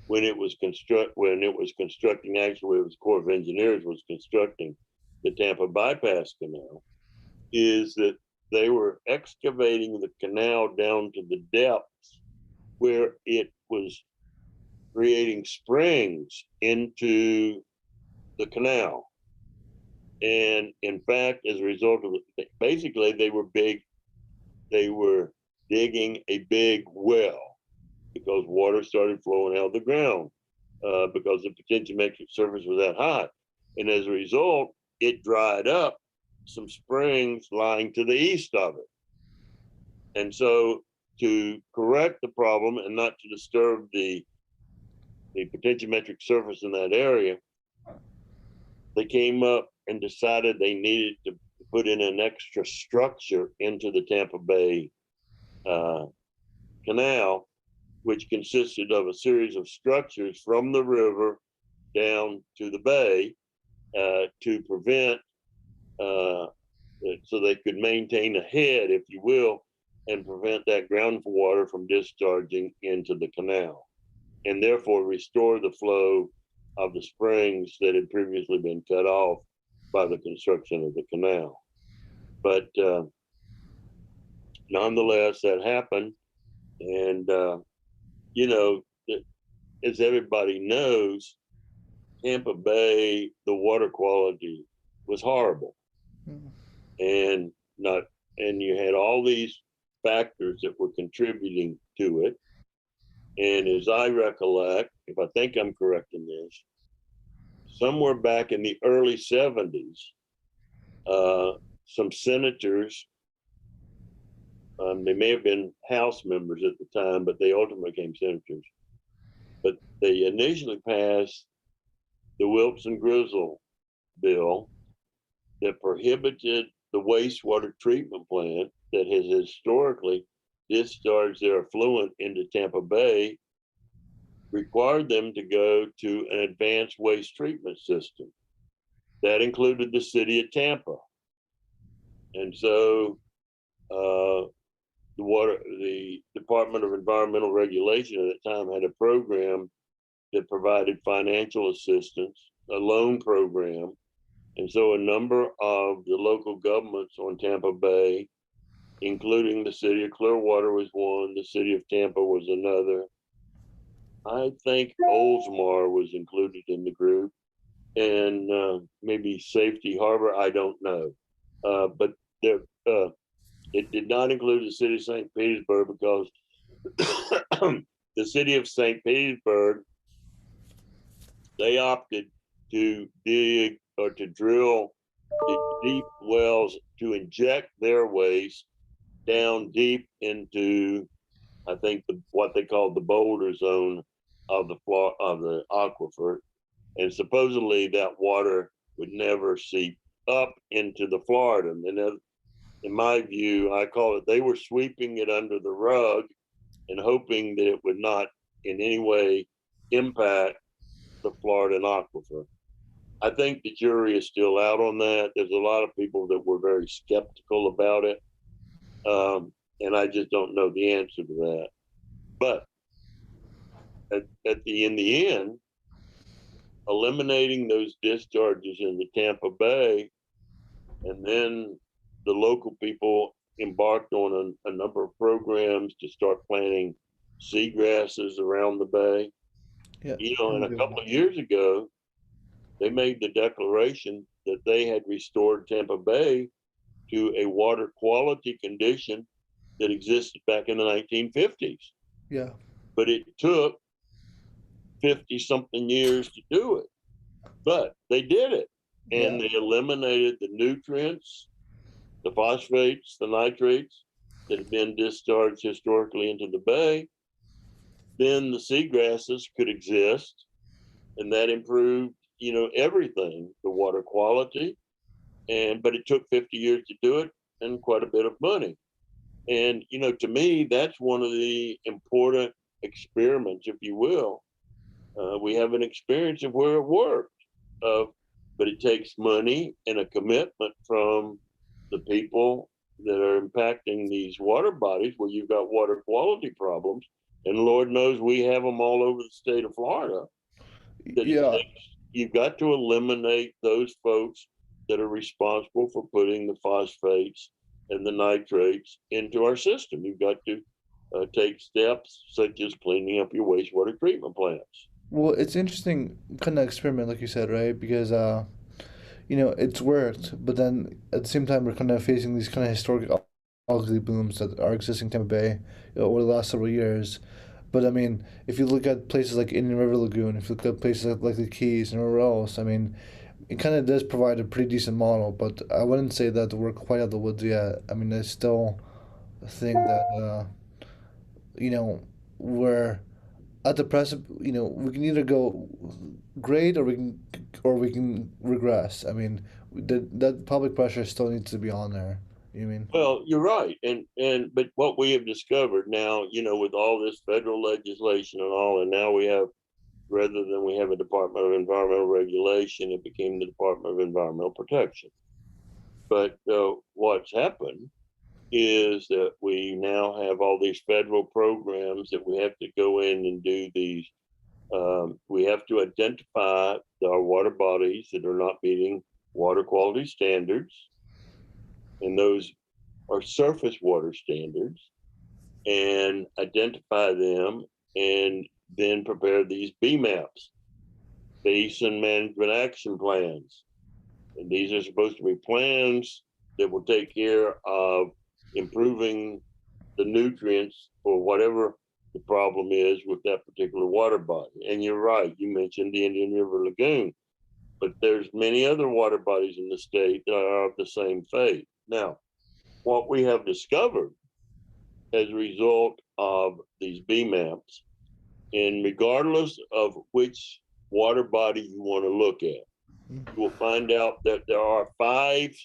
when it was constructing, actually, it was Corps of Engineers was constructing the Tampa Bypass Canal, is that they were excavating the canal down to the depths where it was creating springs into the canal. And in fact, as a result of it, basically they were digging a big well because water started flowing out of the ground because the potentiometric surface was that high. And as a result, it dried up some springs lying to the east of it. And so, to correct the problem and not to disturb the potentiometric surface in that area, they came up and decided they needed to put in an extra structure into the Tampa Bay Canal, which consisted of a series of structures from the river down to the bay to prevent, so they could maintain a head, if you will, and prevent that groundwater from discharging into the canal, and therefore restore the flow of the springs that had previously been cut off by the construction of the canal. But nonetheless, that happened. And, as everybody knows, Tampa Bay, the water quality was horrible. And not, and you had all these factors that were contributing to it. And as I recollect, if I think I'm correct in this, somewhere back in the early 70s, some senators, they may have been House members at the time, but they ultimately became senators. But they initially passed the Wilson Griswold bill that prohibited the wastewater treatment plant that has historically discharged their effluent into Tampa Bay, required them to go to an advanced waste treatment system. That included the city of Tampa. And so the Department of Environmental Regulation at that time had a program that provided financial assistance, a loan program. And so a number of the local governments on Tampa Bay, including the city of Clearwater was one, the city of Tampa was another. I think Oldsmar was included in the group, and maybe Safety Harbor, I don't know. But it did not include the city of St. Petersburg because the city of St. Petersburg, they opted to dig or to drill the deep wells to inject their waste down deep into, I think, what they called the boulder zone of the aquifer, and supposedly that water would never seep up into the Florida. And in my view, I call it, they were sweeping it under the rug and hoping that it would not in any way impact the Floridan aquifer. I think the jury is still out on that. There's a lot of people that were very skeptical about it. And I just don't know the answer to that. But in the end, eliminating those discharges in the Tampa Bay, and then the local people embarked on a number of programs to start planting seagrasses around the bay. Yeah. And a couple of years ago, they made the declaration that they had restored Tampa Bay to a water quality condition that existed back in the 1950s. Yeah. But it took 50 something years to do it. But they did it. And they eliminated the nutrients, the phosphates, the nitrates that had been discharged historically into the bay. Then the seagrasses could exist, and that improved, everything, the water quality. But it took 50 years to do it and quite a bit of money. And, to me, that's one of the important experiments, if you will. We have an experience of where it worked, but it takes money and a commitment from the people that are impacting these water bodies where you've got water quality problems. And Lord knows we have them all over the state of Florida. You've got to eliminate those folks that are responsible for putting the phosphates and the nitrates into our system. You've got to take steps such as cleaning up your wastewater treatment plants. Well, it's interesting kind of experiment, like you said, right? Because it's worked, but then at the same time, we're kind of facing these kind of historic algae blooms that are existing in Tampa Bay over the last several years. But I mean, if you look at places like Indian River Lagoon, if you look at places like the Keys and everywhere else, I mean, it kind of does provide a pretty decent model. But I wouldn't say that we're quite out of the woods yet. I mean, I still think that we're at the present. We can either go great or we can regress. I mean, that public pressure still needs to be on there. You mean? Well, you're right, but what we have discovered now, with all this federal legislation and all, and now we have, rather than we have a Department of Environmental Regulation, it became the Department of Environmental Protection. But what's happened is that we now have all these federal programs that we have to go in and do these. We have to identify our water bodies that are not meeting water quality standards, and those are surface water standards, and identify them, and then prepare these BMAPs, Basin Management Action Plans. And these are supposed to be plans that will take care of improving the nutrients for whatever the problem is with that particular water body. And you're right, you mentioned the Indian River Lagoon, but there's many other water bodies in the state that are of the same fate. Now, what we have discovered as a result of these BMAPs, and regardless of which water body you want to look at, you will find out that there are 5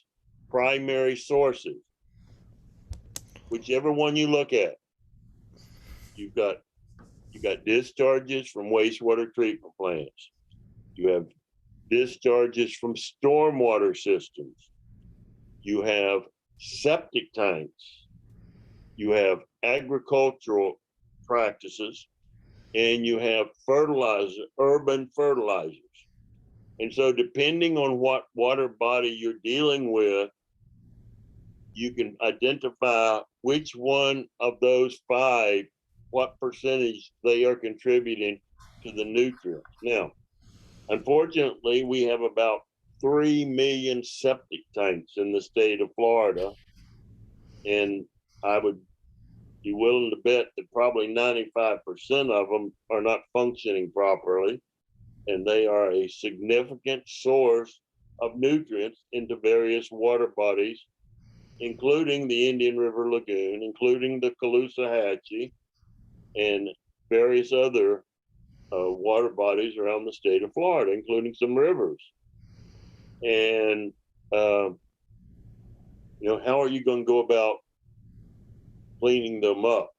primary sources. Whichever one you look at, you've got discharges from wastewater treatment plants. You have discharges from stormwater systems. You have septic tanks. You have agricultural practices, and you have urban fertilizers. And so depending on what water body you're dealing with, you can identify which one of those 5, what percentage they are contributing to the nutrients. Now, unfortunately, we have about 3 million septic tanks in the state of Florida, and I would be willing to bet that probably 95% of them are not functioning properly, and they are a significant source of nutrients into various water bodies, including the Indian River Lagoon, including the Caloosahatchee, and various other water bodies around the state of Florida, including some rivers. And, how are you going to go about cleaning them up?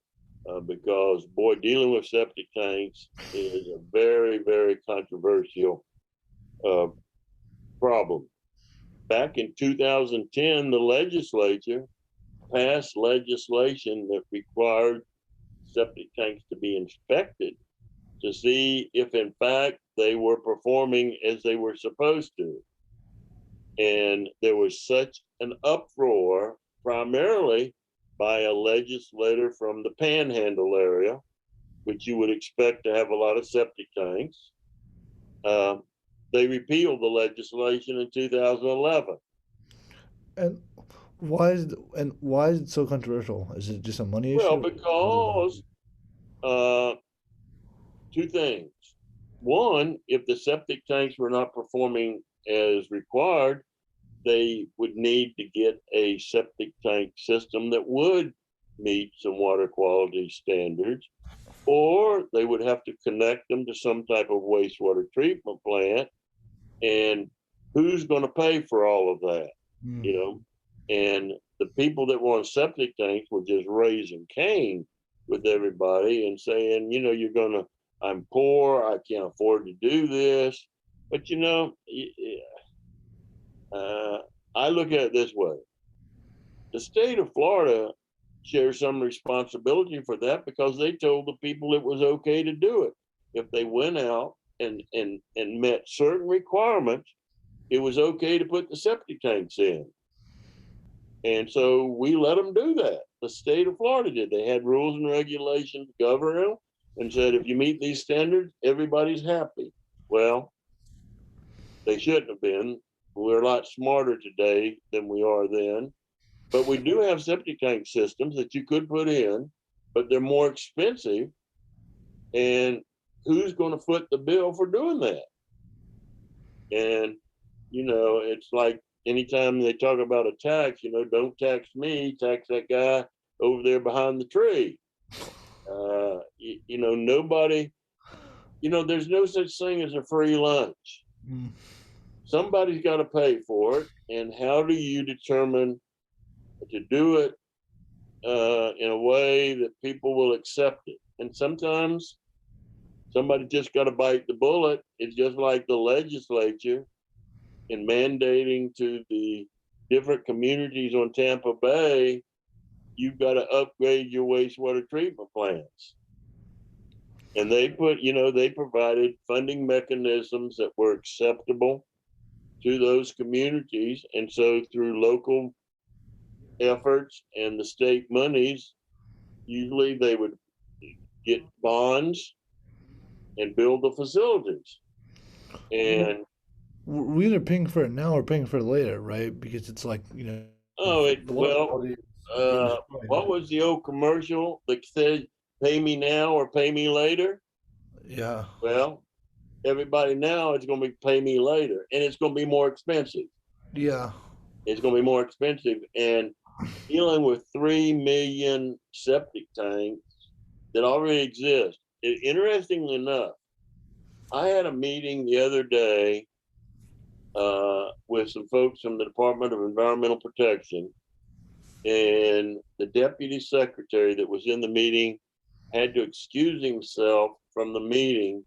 Because, boy, dealing with septic tanks is a very, very controversial problem. Back in 2010, the legislature passed legislation that required septic tanks to be inspected to see if, in fact, they were performing as they were supposed to. And there was such an uproar, primarily by a legislator from the Panhandle area, which you would expect to have a lot of septic tanks. They repealed the legislation in 2011. And why is it so controversial? Is it just a money Well, issue? because two things. One, if the septic tanks were not performing as required, they would need to get a septic tank system that would meet some water quality standards, or they would have to connect them to some type of wastewater treatment plant. And who's going to pay for all of that? You know, and the people that want septic tanks were just raising Cain with everybody and saying, I'm poor, I can't afford to do this. But I look at it this way: the state of Florida shares some responsibility for that because they told the people it was okay to do it. If they went out and met certain requirements, it was okay to put the septic tanks in. And so we let them do that. The state of Florida did. They had rules and regulations governing them and said, if you meet these standards, everybody's happy. Well, they shouldn't have been. We're a lot smarter today than we are then. But we do have septic tank systems that you could put in, but they're more expensive. And who's going to foot the bill for doing that? And, it's like anytime they talk about a tax, don't tax me, tax that guy over there behind the tree. Nobody, there's no such thing as a free lunch. Somebody's got to pay for it. And how do you determine to do it in a way that people will accept it? And sometimes somebody just got to bite the bullet. It's just like the legislature in mandating to the different communities on Tampa Bay, you've got to upgrade your wastewater treatment plants. And they provided funding mechanisms that were acceptable to those communities. And so through local efforts and the state monies, usually they would get bonds and build the facilities. And we're either paying for it now or paying for it later, right? Because it's like, what was the old commercial that said, pay me now or pay me later? Yeah. Well, everybody now is going to be pay me later, and it's going to be more expensive. Yeah. It's going to be more expensive. And dealing with 3 million septic tanks that already exist. Interestingly enough, I had a meeting the other day with some folks from the Department of Environmental Protection, and the deputy secretary that was in the meeting had to excuse himself from the meeting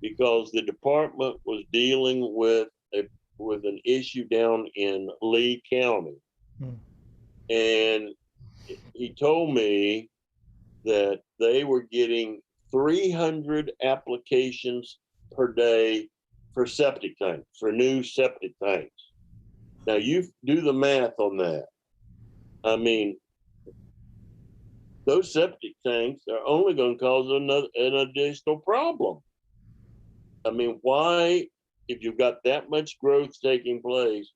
because the department was dealing with an issue down in Lee County. And he told me that they were getting 300 applications per day for septic tanks, for new septic tanks. Now you do the math on that. I mean, those septic tanks are only going to cause an additional problem. I mean, why, if you've got that much growth taking place,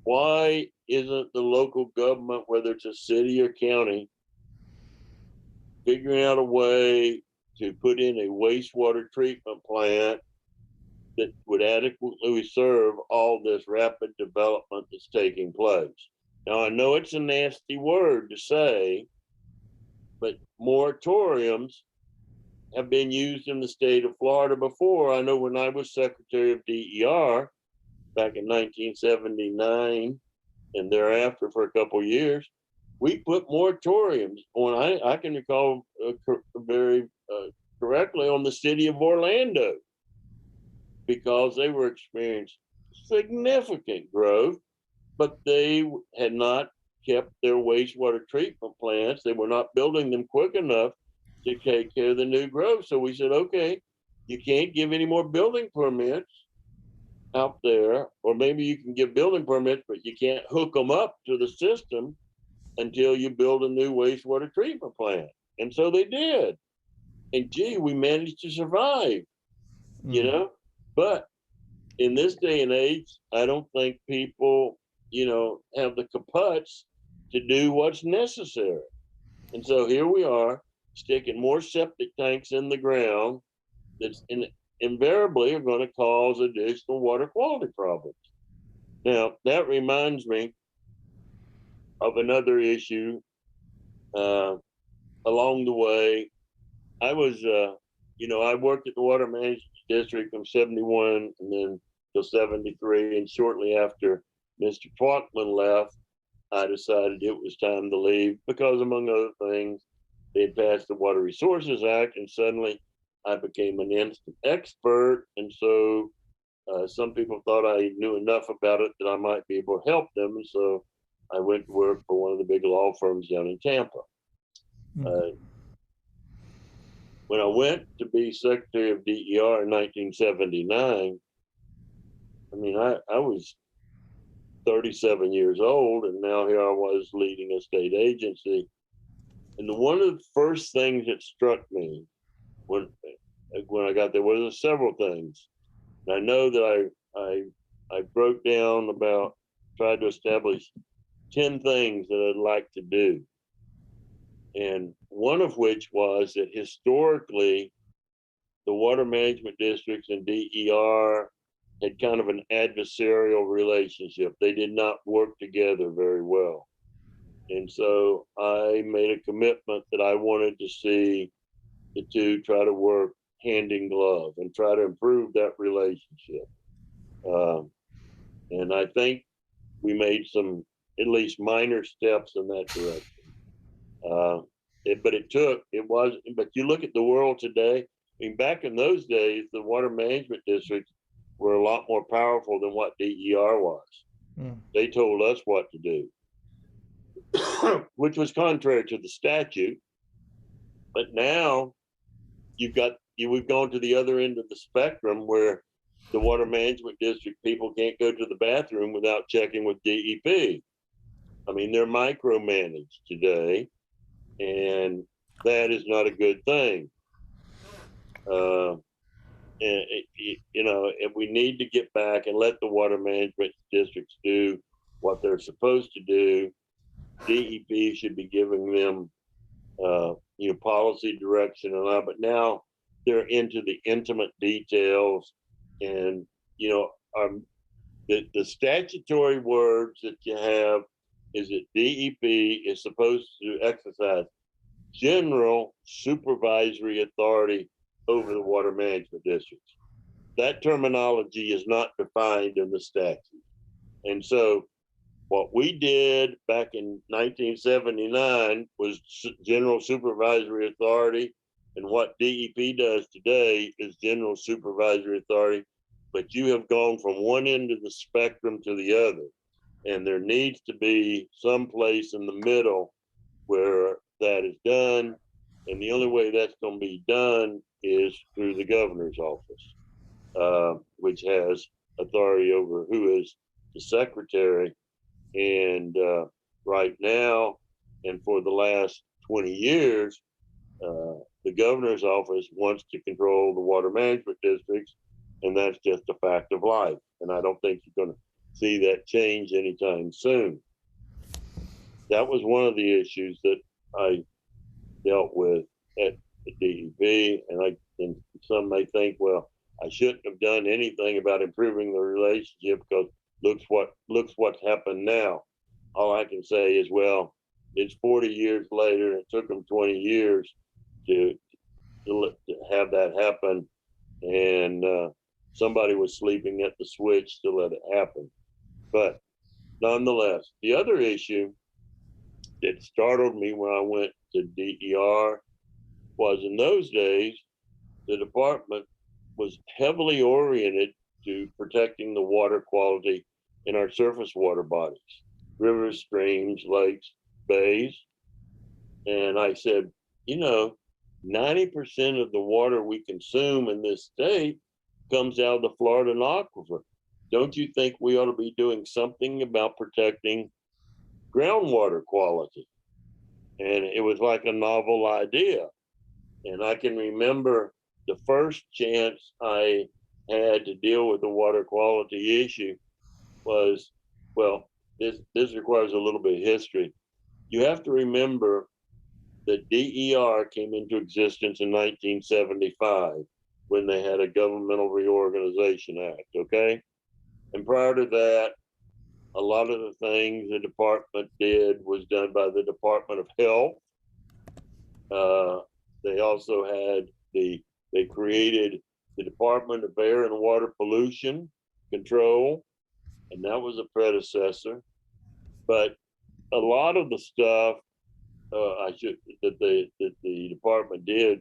why isn't the local government, whether it's a city or county, figuring out a way to put in a wastewater treatment plant that would adequately serve all this rapid development that's taking place. Now, I know it's a nasty word to say, but moratoriums have been used in the state of Florida before. I know when I was Secretary of DER back in 1979 and thereafter for a couple of years, we put moratoriums on, I can recall very correctly, on the city of Orlando, because they were experiencing significant growth, but they had not kept their wastewater treatment plants. They were not building them quick enough to take care of the new growth. So we said, okay, you can't give any more building permits out there, or maybe you can give building permits, but you can't hook them up to the system until you build a new wastewater treatment plant. And so they did. And gee, we managed to survive, you know? But in this day and age, I don't think people, have the caputs to do what's necessary. And so here we are, sticking more septic tanks in the ground that's invariably are going to cause additional water quality problems. Now, that reminds me of another issue. Along the way, I was, I worked at the Water Management District from 71 and then till 73. And shortly after Mr. Faulkman left, I decided it was time to leave because, among other things, they had passed the Water Resources Act, and suddenly I became an instant expert. And so some people thought I knew enough about it that I might be able to help them. And so I went to work for one of the big law firms down in Tampa. When I went to be Secretary of DER in 1979, I was 37 years old, and now here I was leading a state agency. And one of the first things that struck me when I got there was several things. And I know that I broke down tried to establish 10 things that I'd like to do. And one of which was that historically, the water management districts and DER had kind of an adversarial relationship. They did not work together very well. And so I made a commitment that I wanted to see the two try to work hand in glove and try to improve that relationship. And I think we made some at least minor steps in that direction. But you look at the world today, back in those days, the water management districts were a lot more powerful than what DER was. They told us what to do, which was contrary to the statute. But now we've gone to the other end of the spectrum where the water management district people can't go to the bathroom without checking with DEP. They're micromanaged today, and that is not a good thing. And we need to get back and let the water management districts do what they're supposed to do. DEP should be giving them, policy direction and all, but now they're into the intimate details. And, the statutory words that you have is that DEP is supposed to exercise general supervisory authority over the water management districts. That terminology is not defined in the statute. And so what we did back in 1979 was general supervisory authority, and what DEP does today is general supervisory authority, but you have gone from one end of the spectrum to the other, and there needs to be some place in the middle where that is done, and the only way that's going to be done is through the governor's office, which has authority over who is the secretary. And right now, and for the last 20 years, the governor's office wants to control the water management districts, and that's just a fact of life. And I don't think you're going to see that change anytime soon. That was one of the issues that I dealt with at the DEP, and some may think, well, I shouldn't have done anything about improving the relationship because looks what's happened now. All I can say is, well, it's 40 years later, and it took them 20 years to have that happen, and somebody was sleeping at the switch to let it happen. But nonetheless, the other issue that startled me when I went to DER was, in those days, the department was heavily oriented to protecting the water quality in our surface water bodies, rivers, streams, lakes, bays. And I said, 90% of the water we consume in this state comes out of the Florida aquifer. Don't you think we ought to be doing something about protecting groundwater quality? And it was like a novel idea. And I can remember the first chance I had to deal with the water quality issue was, well, this requires a little bit of history. You have to remember that DER came into existence in 1975 when they had a Governmental Reorganization Act, okay? And prior to that, a lot of the things the department did was done by the Department of Health. They also had they created the Department of Air and Water Pollution Control, and that was a predecessor. But a lot of the stuff that the department did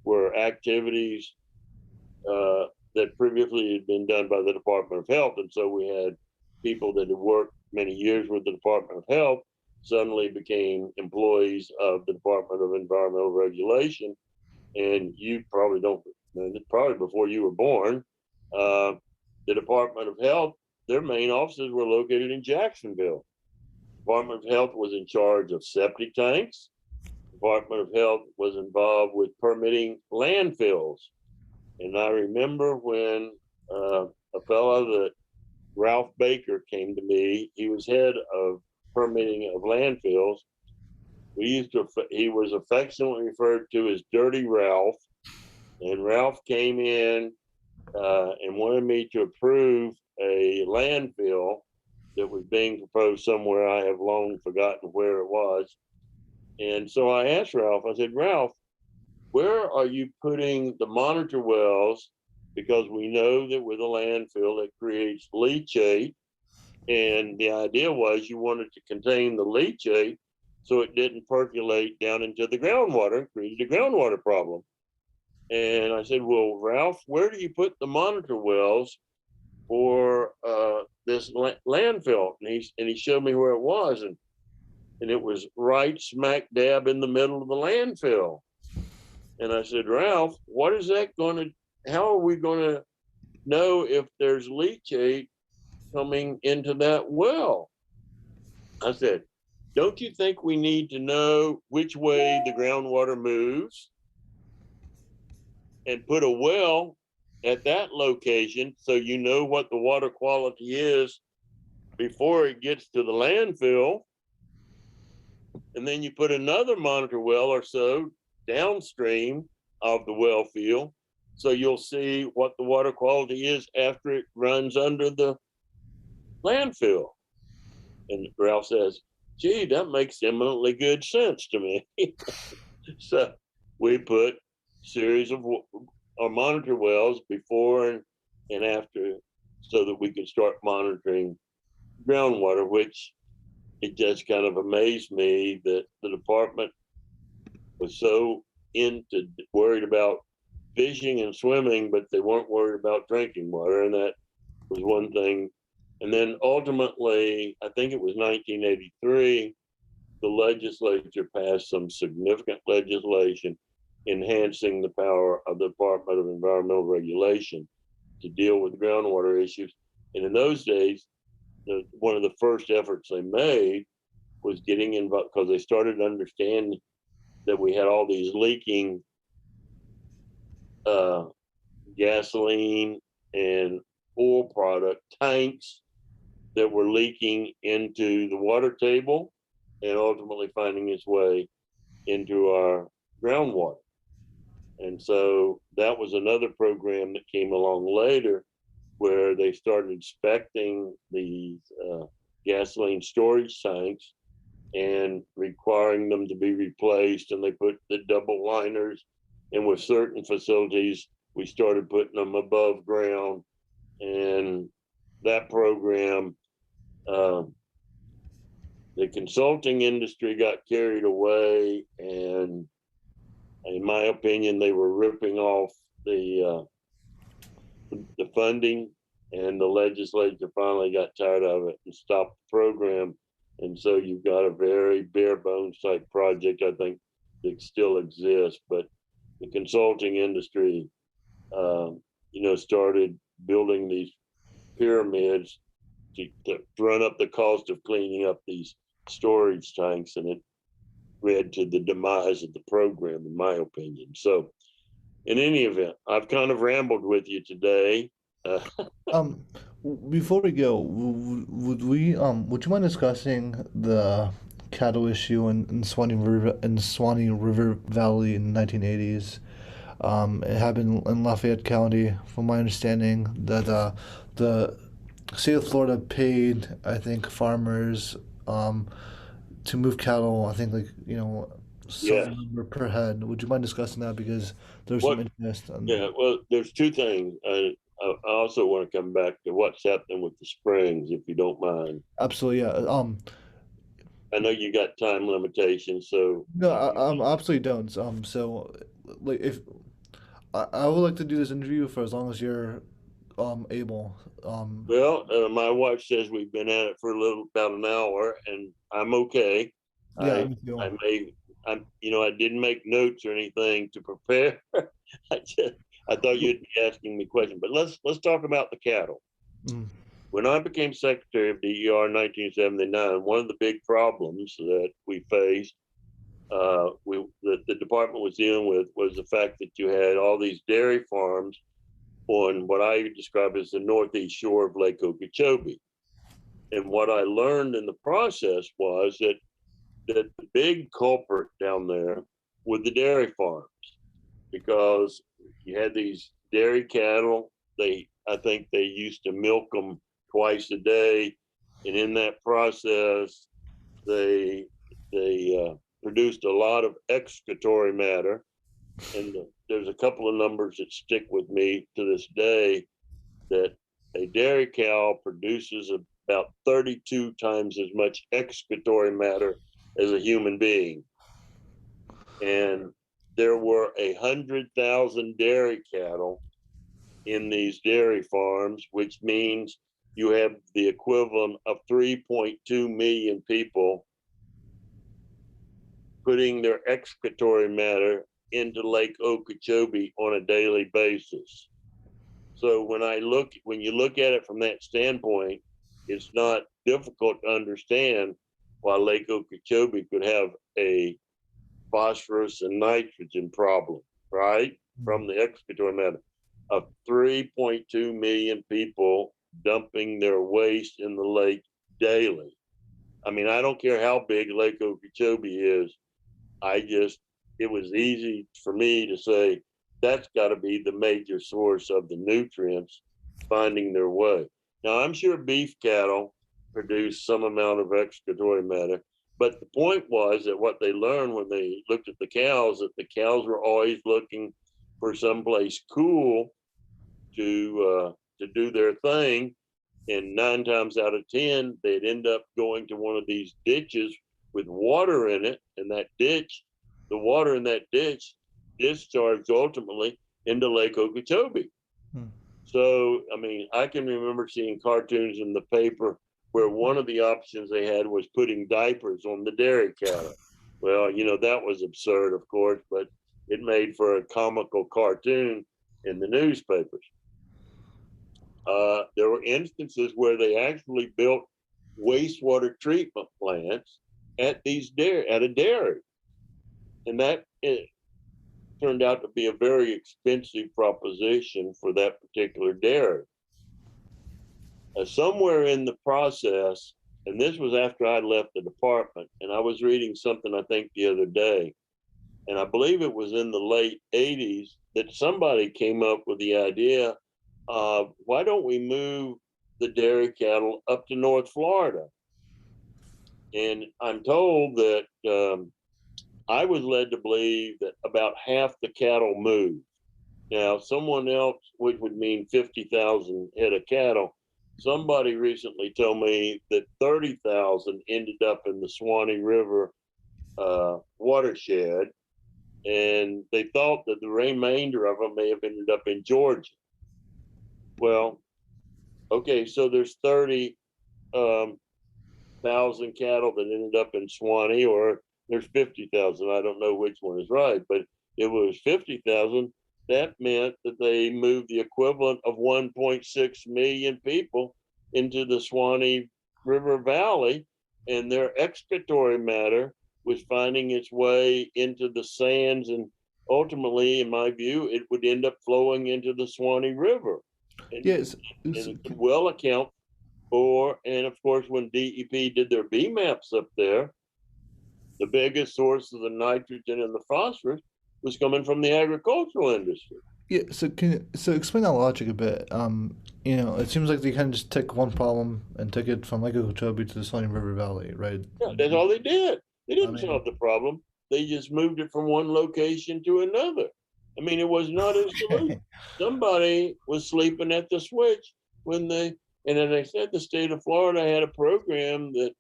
were activities that previously had been done by the Department of Health, and so we had people that had worked many years with the Department of Health suddenly became employees of the Department of Environmental Regulation. And you probably don't, probably before you were born, the Department of Health, their main offices were located in Jacksonville. Department of Health was in charge of septic tanks. Department of Health was involved with permitting landfills. And I remember when a fellow that Ralph Baker came to me, he was head of permitting of landfills. He was affectionately referred to as Dirty Ralph. And Ralph came in and wanted me to approve a landfill that was being proposed somewhere. I have long forgotten where it was. And so I asked Ralph, I said, Ralph, where are you putting the monitor wells? Because we know that with a landfill, it creates leachate. And the idea was you wanted to contain the leachate so it didn't percolate down into the groundwater and created a groundwater problem. And I said, well, Ralph, where do you put the monitor wells for this landfill? And he showed me where it was. And it was right smack dab in the middle of the landfill. And I said, Ralph, what is that going to, how are we going to know if there's leachate coming into that well? I said, don't you think we need to know which way the groundwater moves and put a well at that location so you know what the water quality is before it gets to the landfill? And then you put another monitor well or so downstream of the well field so you'll see what the water quality is after it runs under the landfill. And Ralph says, gee, that makes eminently good sense to me. So we put series of monitor wells before and after so that we could start monitoring groundwater, which it just kind of amazed me that the department was so worried about fishing and swimming, but they weren't worried about drinking water. And that was one thing. And then ultimately, I think it was 1983, the legislature passed some significant legislation enhancing the power of the Department of Environmental Regulation to deal with groundwater issues. And in those days, one of the first efforts they made was getting involved because they started to understand that we had all these leaking gasoline and oil product tanks that were leaking into the water table and ultimately finding its way into our groundwater. And so that was another program that came along later where they started inspecting these gasoline storage tanks and requiring them to be replaced. And they put the double liners, and with certain facilities, we started putting them above ground. And that program, the consulting industry got carried away, and in my opinion, they were ripping off the funding, and the legislature finally got tired of it and stopped the program. And so you've got a very bare bones type project, I think, that still exists. But the consulting industry, started building these pyramids to run up the cost of cleaning up these storage tanks, and it led to the demise of the program, in my opinion. So, in any event, I've kind of rambled with you today. Um, Before we go, would you mind discussing the cattle issue in Swanee River Valley in the 1980s? It happened in Lafayette County, from my understanding, that the state of Florida paid, I think, farmers to move cattle. I think, like, Yeah. some number per head. Would you mind discussing that, because there's some What? interest Yeah. on. Well, there's two things. I also want to come back to what's happening with the springs, if you don't mind. Absolutely, yeah. I know you got time limitations, so No, if you, I absolutely don't. So, like, if I would like to do this interview for as long as you're able. well, my wife says we've been at it for about an hour, and I'm okay. Yeah, I me too. I may I didn't make notes or anything to prepare. I just I thought you'd be asking me questions, but let's talk about the cattle. Mm, When I became Secretary of DER in 1979, one of the big problems that we faced, that the department was dealing with, was the fact that you had all these dairy farms on what I describe as the northeast shore of Lake Okeechobee. And what I learned in the process was that the big culprit down there were the dairy farms, because you had these dairy cattle. I think they used to milk them twice a day, and in that process, they produced a lot of excretory matter. And there's a couple of numbers that stick with me to this day, that a dairy cow produces about 32 times as much excretory matter as a human being. And there were 100,000 dairy cattle in these dairy farms, which means you have the equivalent of 3.2 million people putting their excretory matter into Lake Okeechobee on a daily basis. So when you look at it from that standpoint, it's not difficult to understand why Lake Okeechobee could have a phosphorus and nitrogen problem, right? From the excretory matter of 3.2 million people dumping their waste in the lake daily. I mean, I don't care how big Lake Okeechobee is. It was easy for me to say that's got to be the major source of the nutrients finding their way. Now, I'm sure beef cattle produce some amount of excretory matter, but the point was that what they learned when they looked at the cows, that the cows were always looking for someplace cool to do their thing, and 9 times out of 10, they'd end up going to one of these ditches with water in it, and the water in that ditch discharged ultimately into Lake Okeechobee. mm, So, I mean, I can remember seeing cartoons in the paper where one of the options they had was putting diapers on the dairy cattle. Well, that was absurd, of course, but it made for a comical cartoon in the newspapers. There were instances where they actually built wastewater treatment plants at a dairy, and that turned out to be a very expensive proposition for that particular dairy. Somewhere in the process, and this was after I left the department, and I was reading something I think the other day, and I believe it was in the late 80s that somebody came up with the idea of why don't we move the dairy cattle up to North Florida? And I'm told that I was led to believe that about half the cattle moved. Now, someone else, which would mean 50,000 head of cattle, somebody recently told me that 30,000 ended up in the Swanee River watershed, and they thought that the remainder of them may have ended up in Georgia. Well, okay, so there's 30,000 cattle that ended up in Swanee, or there's 50,000. I don't know which one is right, but it was 50,000. That meant that they moved the equivalent of 1.6 million people into the Swanee River Valley, and their excretory matter was finding its way into the sands, and ultimately, in my view, it would end up flowing into the Swanee River. And, Yes. and it could well account for, and of course, when DEP did their B maps up there, the biggest source of the nitrogen and the phosphorus was coming from the agricultural industry. Yeah, so explain that logic a bit. It seems like they kind of just took one problem and took it from Lake Okeechobee to the Swanee River Valley, right? Yeah, that's all they did. They I didn't mean, solve the problem. They just moved it from one location to another. I mean, it was not a solution. okay. Somebody was sleeping at the switch when they, and as I said, the state of Florida had a program that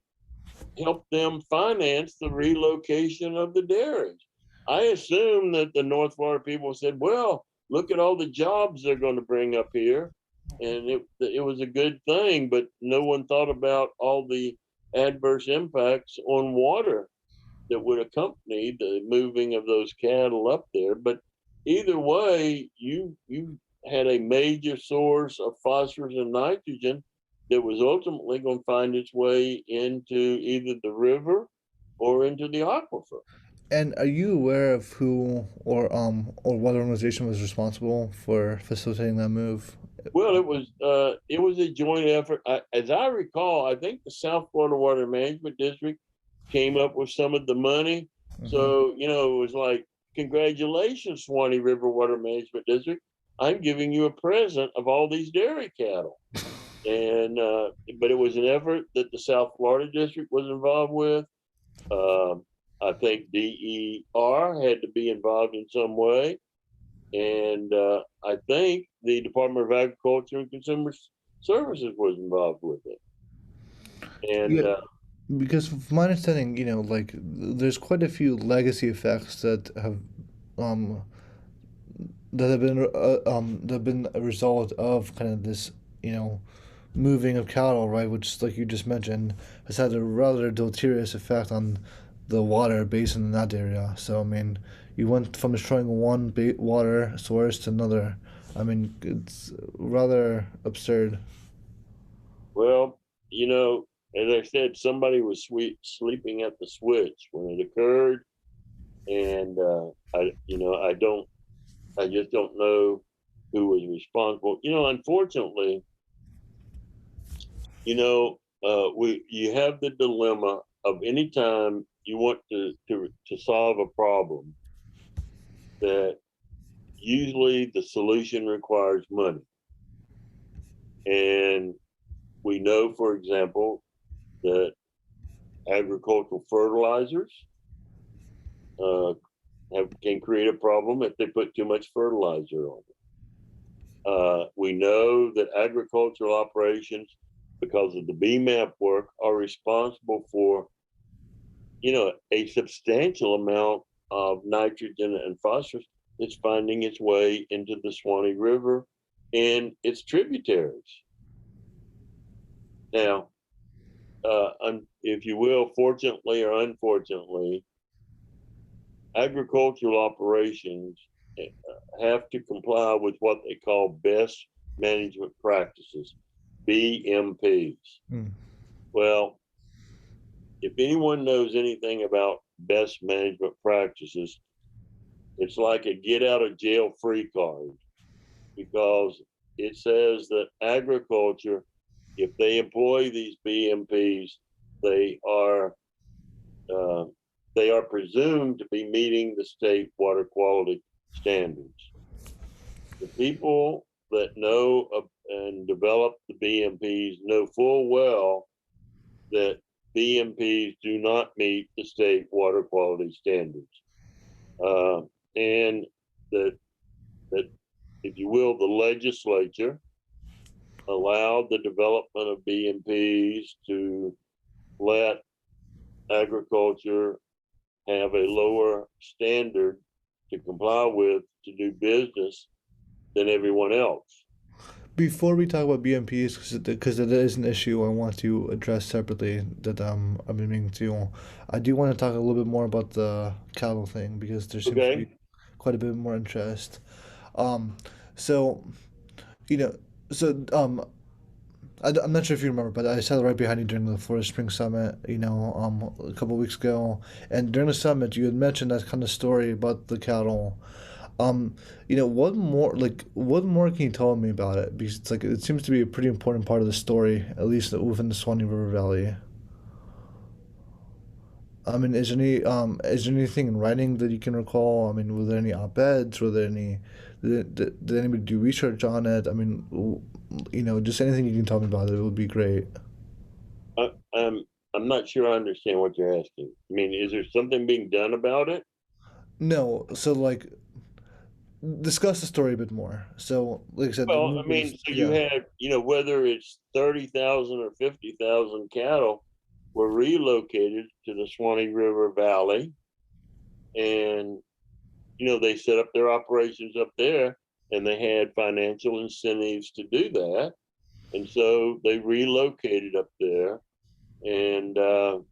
helped them finance the relocation of the dairies. I assume that the North Florida people said, well, look at all the jobs they're going to bring up here. And it was a good thing, but no one thought about all the adverse impacts on water that would accompany the moving of those cattle up there. But either way, you had a major source of phosphorus and nitrogen that was ultimately going to find its way into either the river or into the aquifer. And are you aware of who or what organization was responsible for facilitating that move? Well, it was a joint effort. As I recall, I think the South Florida Water Management District came up with some of the money. Hmm. So it was like, congratulations, Swanee River Water Management District. I'm giving you a present of all these dairy cattle. And but it was an effort that the South Florida District was involved with. Um, I think DER had to be involved in some way, and I think the Department of Agriculture and Consumer Services was involved with it. And Yeah, because from my understanding, like there's quite a few legacy effects um that have been a result of kind of this, you know, moving of cattle, right? Which, like you just mentioned, has had a rather deleterious effect on the water basin in that area. So, I mean, you went from destroying one water source to another. I mean, it's rather absurd. well, you know, as I said, somebody was sleeping at the switch when it occurred, and I just don't know who was responsible. Unfortunately, you have the dilemma of any time you want to solve a problem that usually the solution requires money. And we know, for example, that agricultural fertilizers uh, can create a problem if they put too much fertilizer on it. We know that agricultural operations, because of the BMAP work, are responsible for a substantial amount of nitrogen and phosphorus that's finding its way into the Swanee River and its tributaries. Now, if you will, fortunately or unfortunately, agricultural operations have to comply with what they call best management practices, BMPs. Mm. Well, if anyone knows anything about best management practices, it's like a get out of jail free card, because it says that agriculture, if they employ these BMPs, they are uh, they are presumed to be meeting the state water quality standards. The people that know and develop the BMPs know full well that BMPs do not meet the state water quality standards, and that if you will, the legislature allowed the development of BMPs to let agriculture have a lower standard to comply with to do business than everyone else. Before we talk about BMPs, because it is an issue I want to address separately that I've been meaning to, I do want to talk a little bit more about the cattle thing because there seems to be Okay. quite a bit more interest. Um, so you know, so I'm not sure if you remember, but I sat right behind you during the Florida Spring Summit, a couple of weeks ago, and during the summit you had mentioned that kind of story about the cattle. What more can you tell me about it? Because it's like it seems to be a pretty important part of the story, at least within the Swanee River Valley. I mean, is there anything in writing that you can recall? I mean, were there any op-eds? Were there any, did anybody do research on it? I mean, just anything you can tell me about it would be great. I, I'm not sure I understand what you're asking. I mean, is there something being done about it? No, so like, discuss the story a bit more. So, like I said, the Well, move I mean, is, so you yeah. had, whether it's 30,000 or 50,000 cattle were relocated to the Swanee River Valley, and they set up their operations up there, and they had financial incentives to do that, and so they relocated up there, and now,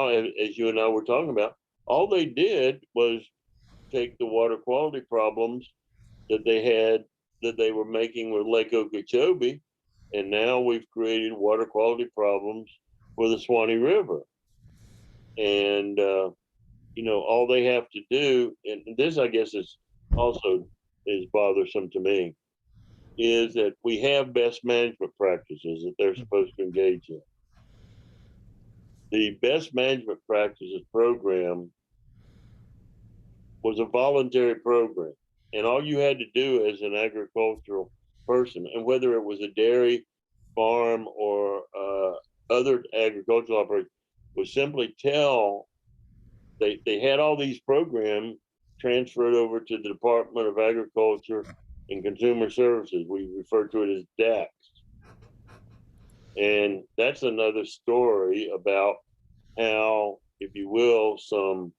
as you and I were talking about, all they did was take the water quality problems that they had that they were making with Lake Okeechobee, and now we've created water quality problems for the Swanee River. And all they have to do, and this I guess is also is bothersome to me, is that we have best management practices that they're supposed to engage in. The best management practices program was a voluntary program. And all you had to do as an agricultural person, and whether it was a dairy farm or other agricultural operation, was simply tell they had all these programs transferred over to the Department of Agriculture and Consumer Services. We refer to it as DAX. And that's another story about how, if you will, some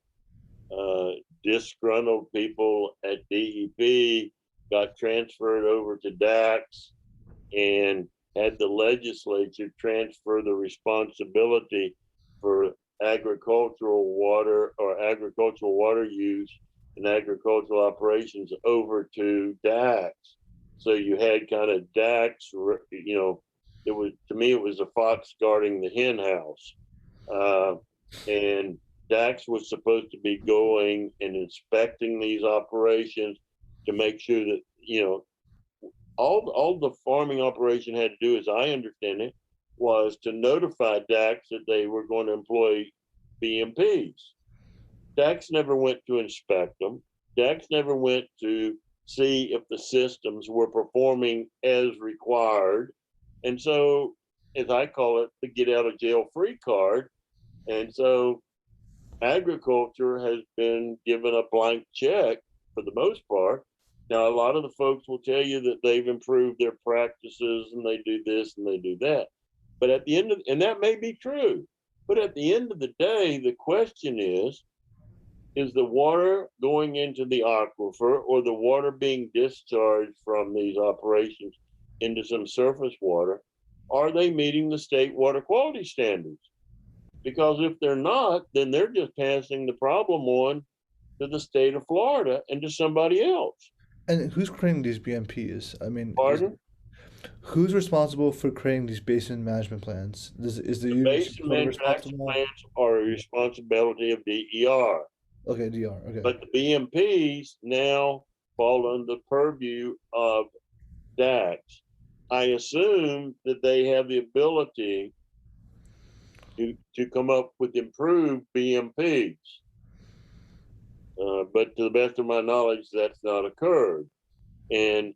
uh, disgruntled people at DEP got transferred over to DAX and had the legislature transfer the responsibility for agricultural water use and agricultural operations over to DAX. So you had kind of DAX, it was, to me, it was a fox guarding the hen house. And DAX was supposed to be going and inspecting these operations to make sure that, all the farming operation had to do, as I understand it, was to notify DAX that they were going to employ BMPs. DAX never went to inspect them. DAX never went to see if the systems were performing as required. And so, as I call it, the get out of jail free card. And so agriculture has been given a blank check for the most part. Now, a lot of the folks will tell you that they've improved their practices and they do this and they do that. But at the end of, and that may be true, but at the end of the day, the question is the water going into the aquifer or the water being discharged from these operations into some surface water? Are they meeting the state water quality standards? Because if they're not, then they're just passing the problem on to the state of Florida and to somebody else. And who's creating these BMPs? I mean, Pardon? who's responsible for creating these basin management plans? Is the The University of basin Florida manufacturing responsible? plants are a responsibility of DER, Okay, DR. Okay. but the BMPs now fall under the purview of DAX. I assume that they have the ability to come up with improved BMPs. But to the best of my knowledge, that's not occurred. And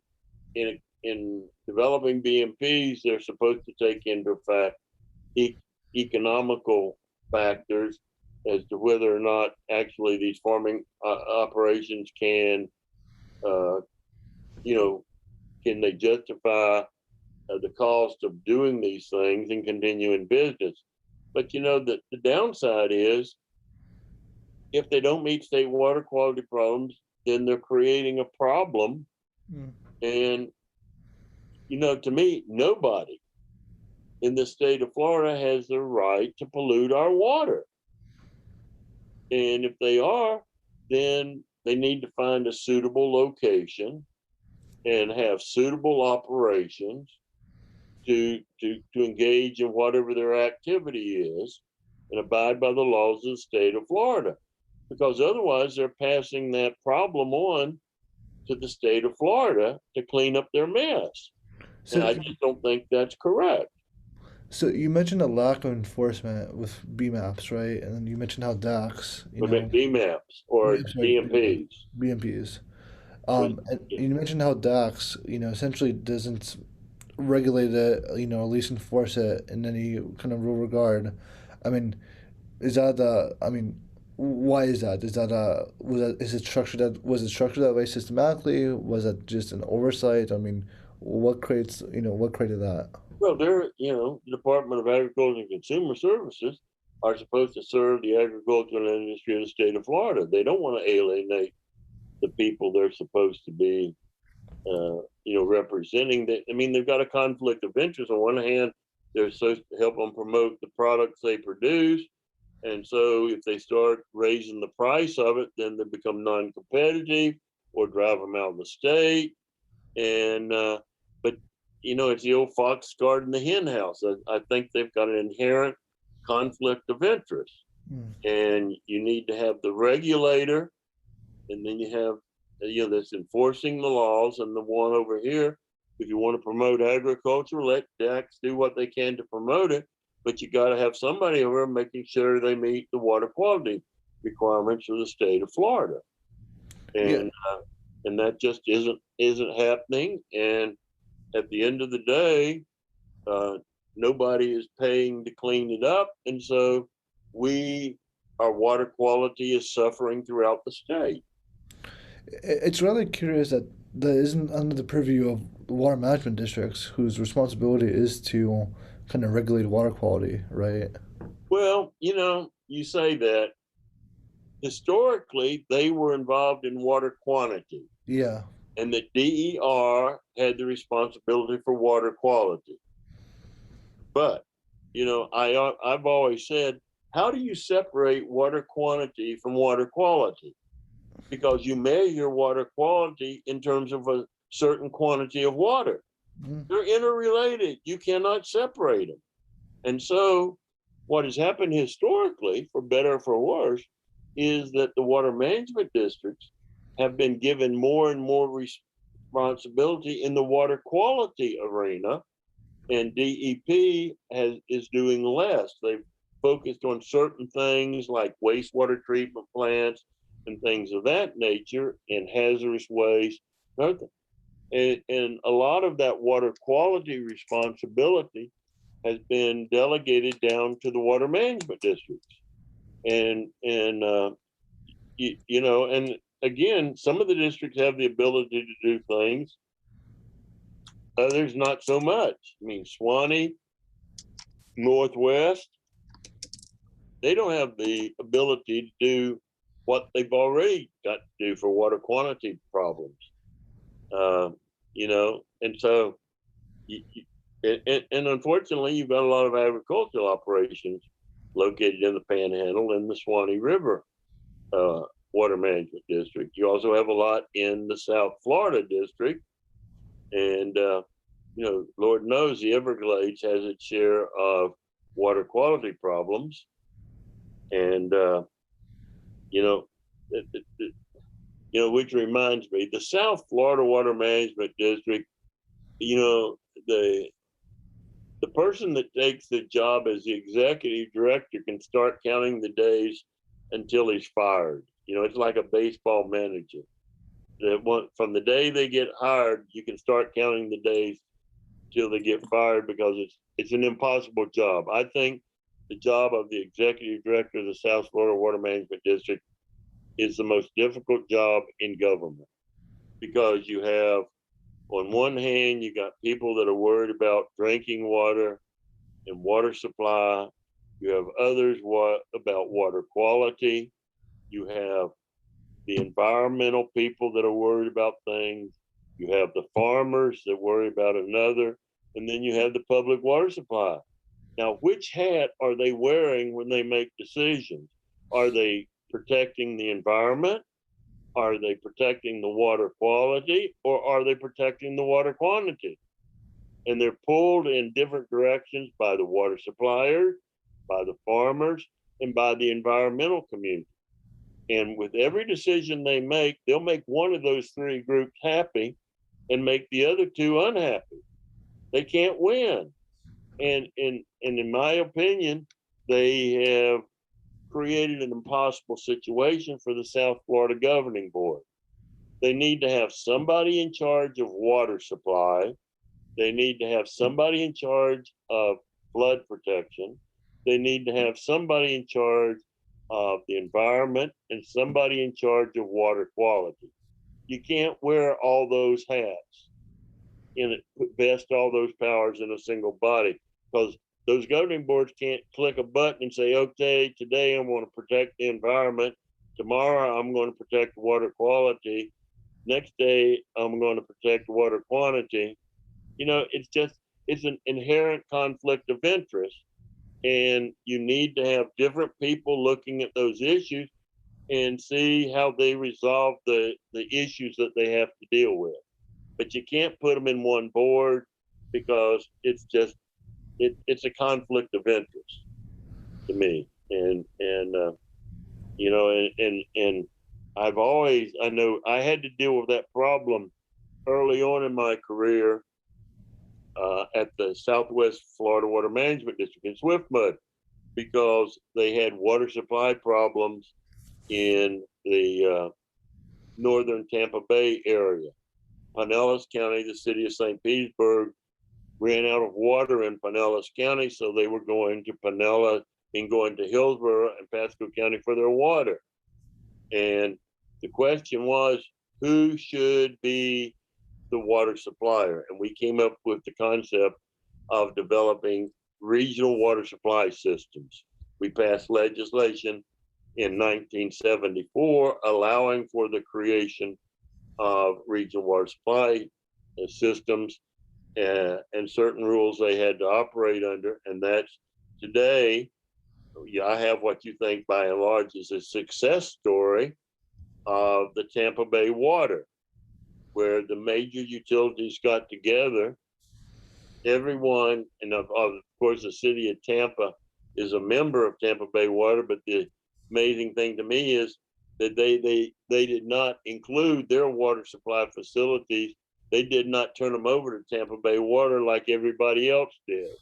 in developing BMPs, they're supposed to take into fact economical factors as to whether or not actually these farming operations can, can they justify the cost of doing these things and continuing business. But the downside is if they don't meet state water quality problems, then they're creating a problem. And, to me, nobody in the state of Florida has the right to pollute our water. And if they are, then they need to find a suitable location and have suitable operations to engage in whatever their activity is and abide by the laws of the state of Florida. Because otherwise they're passing that problem on to the state of Florida to clean up their mess. And I just don't think that's correct. So you mentioned a lack of enforcement with BMAPs, right? And then you mentioned how DACs, BMAPs or BMPs. BMPs. And you mentioned how DACs, essentially doesn't regulate it, at least enforce it in any kind of real regard. I mean, is that why is that? Is that was it structured that way systematically? Was it just an oversight? I mean, what created that? Well, the Department of Agriculture and Consumer Services are supposed to serve the agricultural industry of the state of Florida. They don't want to alienate the people they're supposed to be, representing. They've got a conflict of interest. On one hand, they're supposed to help them promote the products they produce. And so if they start raising the price of it, then they become non-competitive or drive them out of the state. And, but it's the old fox guarding the hen house. I think they've got an inherent conflict of interest. And you need to have the regulator, and then you have, that's enforcing the laws, and the one over here, if you want to promote agriculture, let DACs do what they can to promote it, but you got to have somebody over making sure they meet the water quality requirements of the state of Florida. And and that just isn't happening. And at the end of the day, nobody is paying to clean it up, and so our water quality is suffering throughout the state. It's really curious that isn't under the purview of water management districts, whose responsibility is to kind of regulate water quality, right? Well, you say that. Historically, they were involved in water quantity. Yeah. And the DER had the responsibility for water quality. But, I've always said, how do you separate water quantity from water quality? Because you measure water quality in terms of a certain quantity of water. They're interrelated. You cannot separate them. And so what has happened historically, for better or for worse, is that the water management districts have been given more and more responsibility in the water quality arena, and DEP is doing less. They've focused on certain things like wastewater treatment plants and things of that nature, and hazardous waste. And a lot of that water quality responsibility has been delegated down to the water management districts. And again, some of the districts have the ability to do things, others not so much. Suwannee, Northwest, they don't have the ability to do what they've already got to do for water quantity problems. And so, and unfortunately, you've got a lot of agricultural operations located in the Panhandle and the Suwannee River Water Management District. You also have a lot in the South Florida District, and Lord knows the Everglades has its share of water quality problems, and which reminds me, the South Florida Water Management District, the person that takes the job as the executive director can start counting the days until he's fired. It's like a baseball manager. From the day they get hired, you can start counting the days till they get fired, because it's an impossible job. I think the job of the executive director of the South Florida Water Management District is the most difficult job in government, because you have, on one hand, you got people that are worried about drinking water and water supply. You have others about water quality. You have the environmental people that are worried about things. You have the farmers that worry about another. And then you have the public water supply. Now, which hat are they wearing when they make decisions? Are they protecting the environment? Are they protecting the water quality, or are they protecting the water quantity? And they're pulled in different directions by the water suppliers, by the farmers, and by the environmental community. And with every decision they make, they'll make one of those three groups happy and make the other two unhappy. They can't win. And in my opinion, they have created an impossible situation for the South Florida Governing Board. They need to have somebody in charge of water supply. They need to have somebody in charge of flood protection. They need to have somebody in charge of the environment and somebody in charge of water quality. You can't wear all those hats and vest all those powers in a single body, because those governing boards can't click a button and say, okay, today I'm going to protect the environment. Tomorrow I'm going to protect water quality. Next day I'm going to protect water quantity. It's an inherent conflict of interest. And you need to have different people looking at those issues and see how they resolve the issues that they have to deal with. But you can't put them in one board, because it's a conflict of interest to me. And I know I had to deal with that problem early on in my career at the Southwest Florida Water Management District in Swiftmud, because they had water supply problems in the northern Tampa Bay area. Pinellas County, the city of St. Petersburg, ran out of water in Pinellas County, so they were going to Pinellas and going to Hillsborough and Pasco County for their water. And the question was, who should be the water supplier? And we came up with the concept of developing regional water supply systems. We passed legislation in 1974 allowing for the creation of regional water supply systems and certain rules they had to operate under. And that's today, I have what you think by and large is a success story of the Tampa Bay water, where the major utilities got together, everyone, and of course the city of Tampa is a member of Tampa Bay Water, but the amazing thing to me is that they did not include their water supply facilities. They did not turn them over to Tampa Bay Water like everybody else did.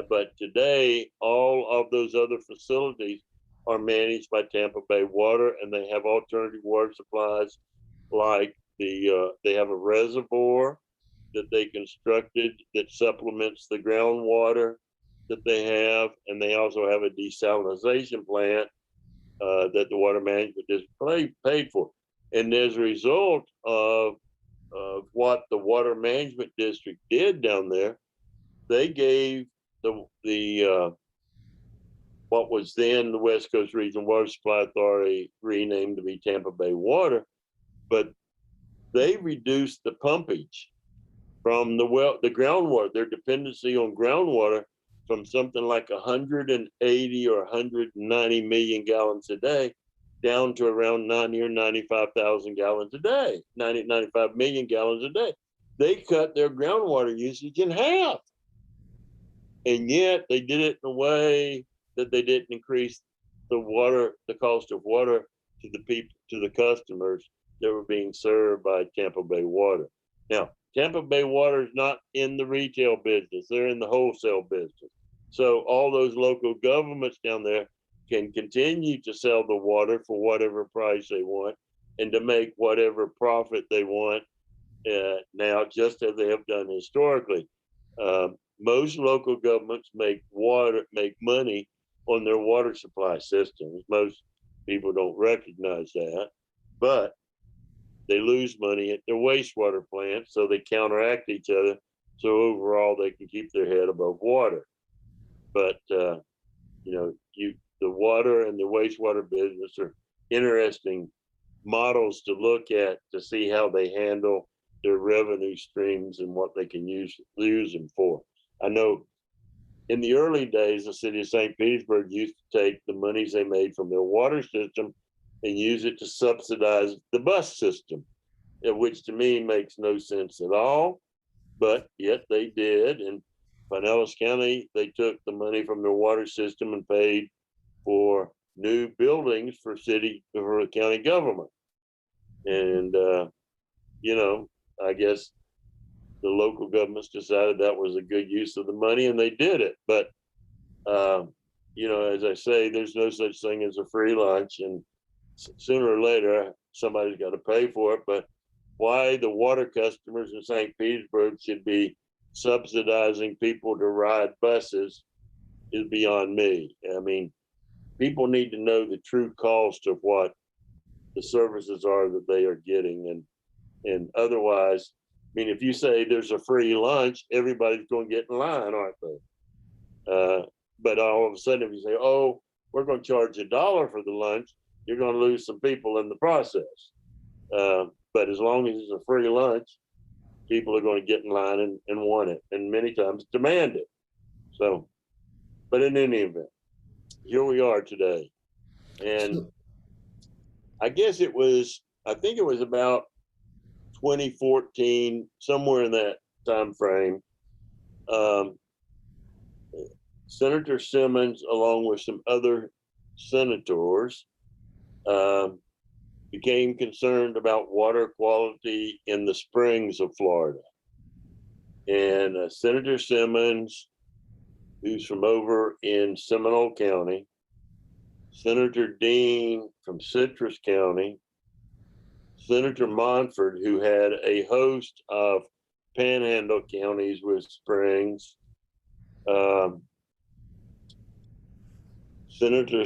But today, all of those other facilities are managed by Tampa Bay Water, and they have alternative water supplies, like they have a reservoir that they constructed that supplements the groundwater that they have, and they also have a desalination plant that the Water Management District paid for. And as a result of what the Water Management District did down there, they gave the what was then the West Coast Regional Water Supply Authority, renamed to be Tampa Bay Water, but they reduced the pumpage from the groundwater, their dependency on groundwater, from something like 180 or 190 million gallons a day down to around 90 or 95,000 gallons a day, 95 million gallons a day. They cut their groundwater usage in half. And yet they did it in a way that they didn't increase the cost of water to the customers that were being served by Tampa Bay Water. Now, Tampa Bay Water is not in the retail business. They're in the wholesale business. So all those local governments down there can continue to sell the water for whatever price they want and to make whatever profit they want now, just as they have done historically. Most local governments make money on their water supply systems. Most people don't recognize that, but they lose money at their wastewater plants, so they counteract each other. So overall, they can keep their head above water. But the water and the wastewater business are interesting models to look at to see how they handle their revenue streams and what they can use them for. I know in the early days, the city of St. Petersburg used to take the monies they made from their water system and use it to subsidize the bus system, which to me makes no sense at all, but yet they did. In Pinellas County, they took the money from their water system and paid for new buildings for the county government. And, I guess the local governments decided that was a good use of the money and they did it. But, as I say, there's no such thing as a free lunch, and sooner or later, somebody's got to pay for it. But why the water customers in St. Petersburg should be subsidizing people to ride buses is beyond me. I mean, people need to know the true cost of what the services are that they are getting. And otherwise, I mean, if you say there's a free lunch, everybody's going to get in line, aren't they? But all of a sudden, if you say, oh, we're going to charge $1 for the lunch, you're going to lose some people in the process. But as long as it's a free lunch, people are going to get in line and want it, and many times demand it. So, but in any event, here we are today. And I think it was about 2014, somewhere in that time frame. Senator Simmons, along with some other senators, became concerned about water quality in the springs of Florida. And Senator Simmons, who's from over in Seminole County, Senator Dean from Citrus County, Senator Monfort, who had a host of panhandle counties with springs, Senator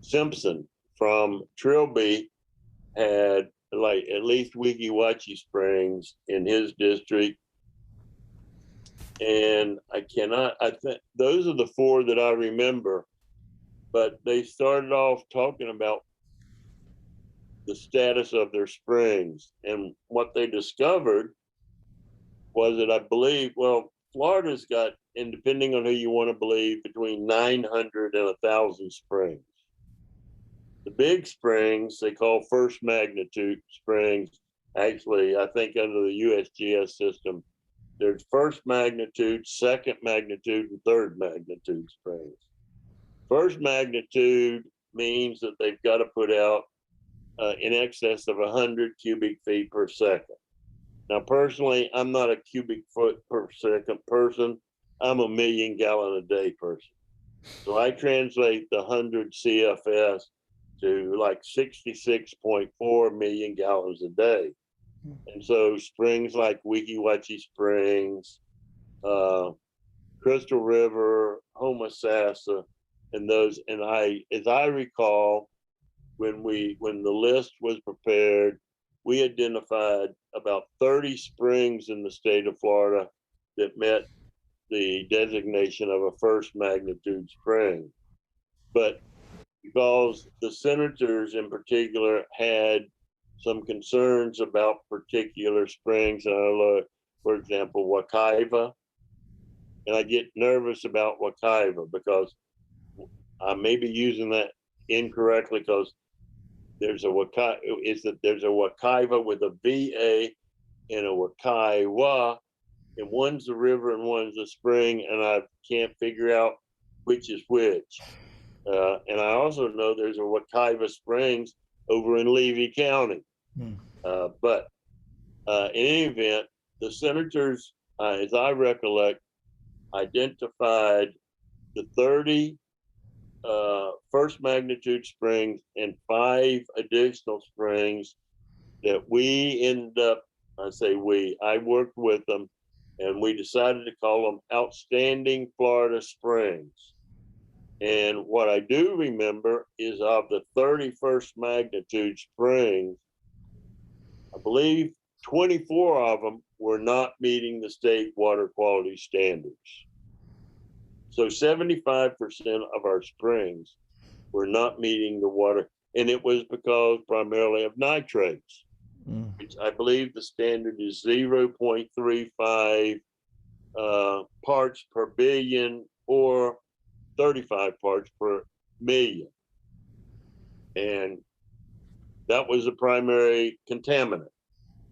Simpson from Trilby had at least Weeki Wachee Springs in his district. And I think those are the four that I remember, but they started off talking about the status of their springs. And what they discovered was that, I believe, Florida's got, and depending on who you want to believe, between 900 and 1,000 springs. The big springs, they call first magnitude springs. Actually, I think under the USGS system, there's first magnitude, second magnitude, and third magnitude springs. First magnitude means that they've got to put out in excess of 100 cubic feet per second. Now, personally, I'm not a cubic foot per second person. I'm a million gallon a day person. So I translate the 100 CFS to like 66.4 million gallons a day. And so springs like Weeki Wachee Springs, Crystal River, Homosassa, and those, and as I recall, when the list was prepared, we identified about 30 springs in the state of Florida that met the designation of a first magnitude spring. But because the senators in particular had some concerns about particular springs, for example, Wekiva, and I get nervous about Wekiva because I may be using that incorrectly, because there's a Wekiva with a VA and a Wekiwa, and one's a river and one's a spring, and I can't figure out which is which. And I also know there's a Wekiva Springs over in Levy County. But in any event, the senators, as I recollect, identified the 30 first magnitude springs and 5 additional springs that we ended up, I worked with them, and we decided to call them Outstanding Florida Springs. And what I do remember is of the 31st magnitude springs, I believe 24 of them were not meeting the state water quality standards. So 75% of our springs were not meeting the water, and it was because primarily of nitrates, which I believe the standard is 0.35 parts per billion or 35 parts per million. And that was the primary contaminant.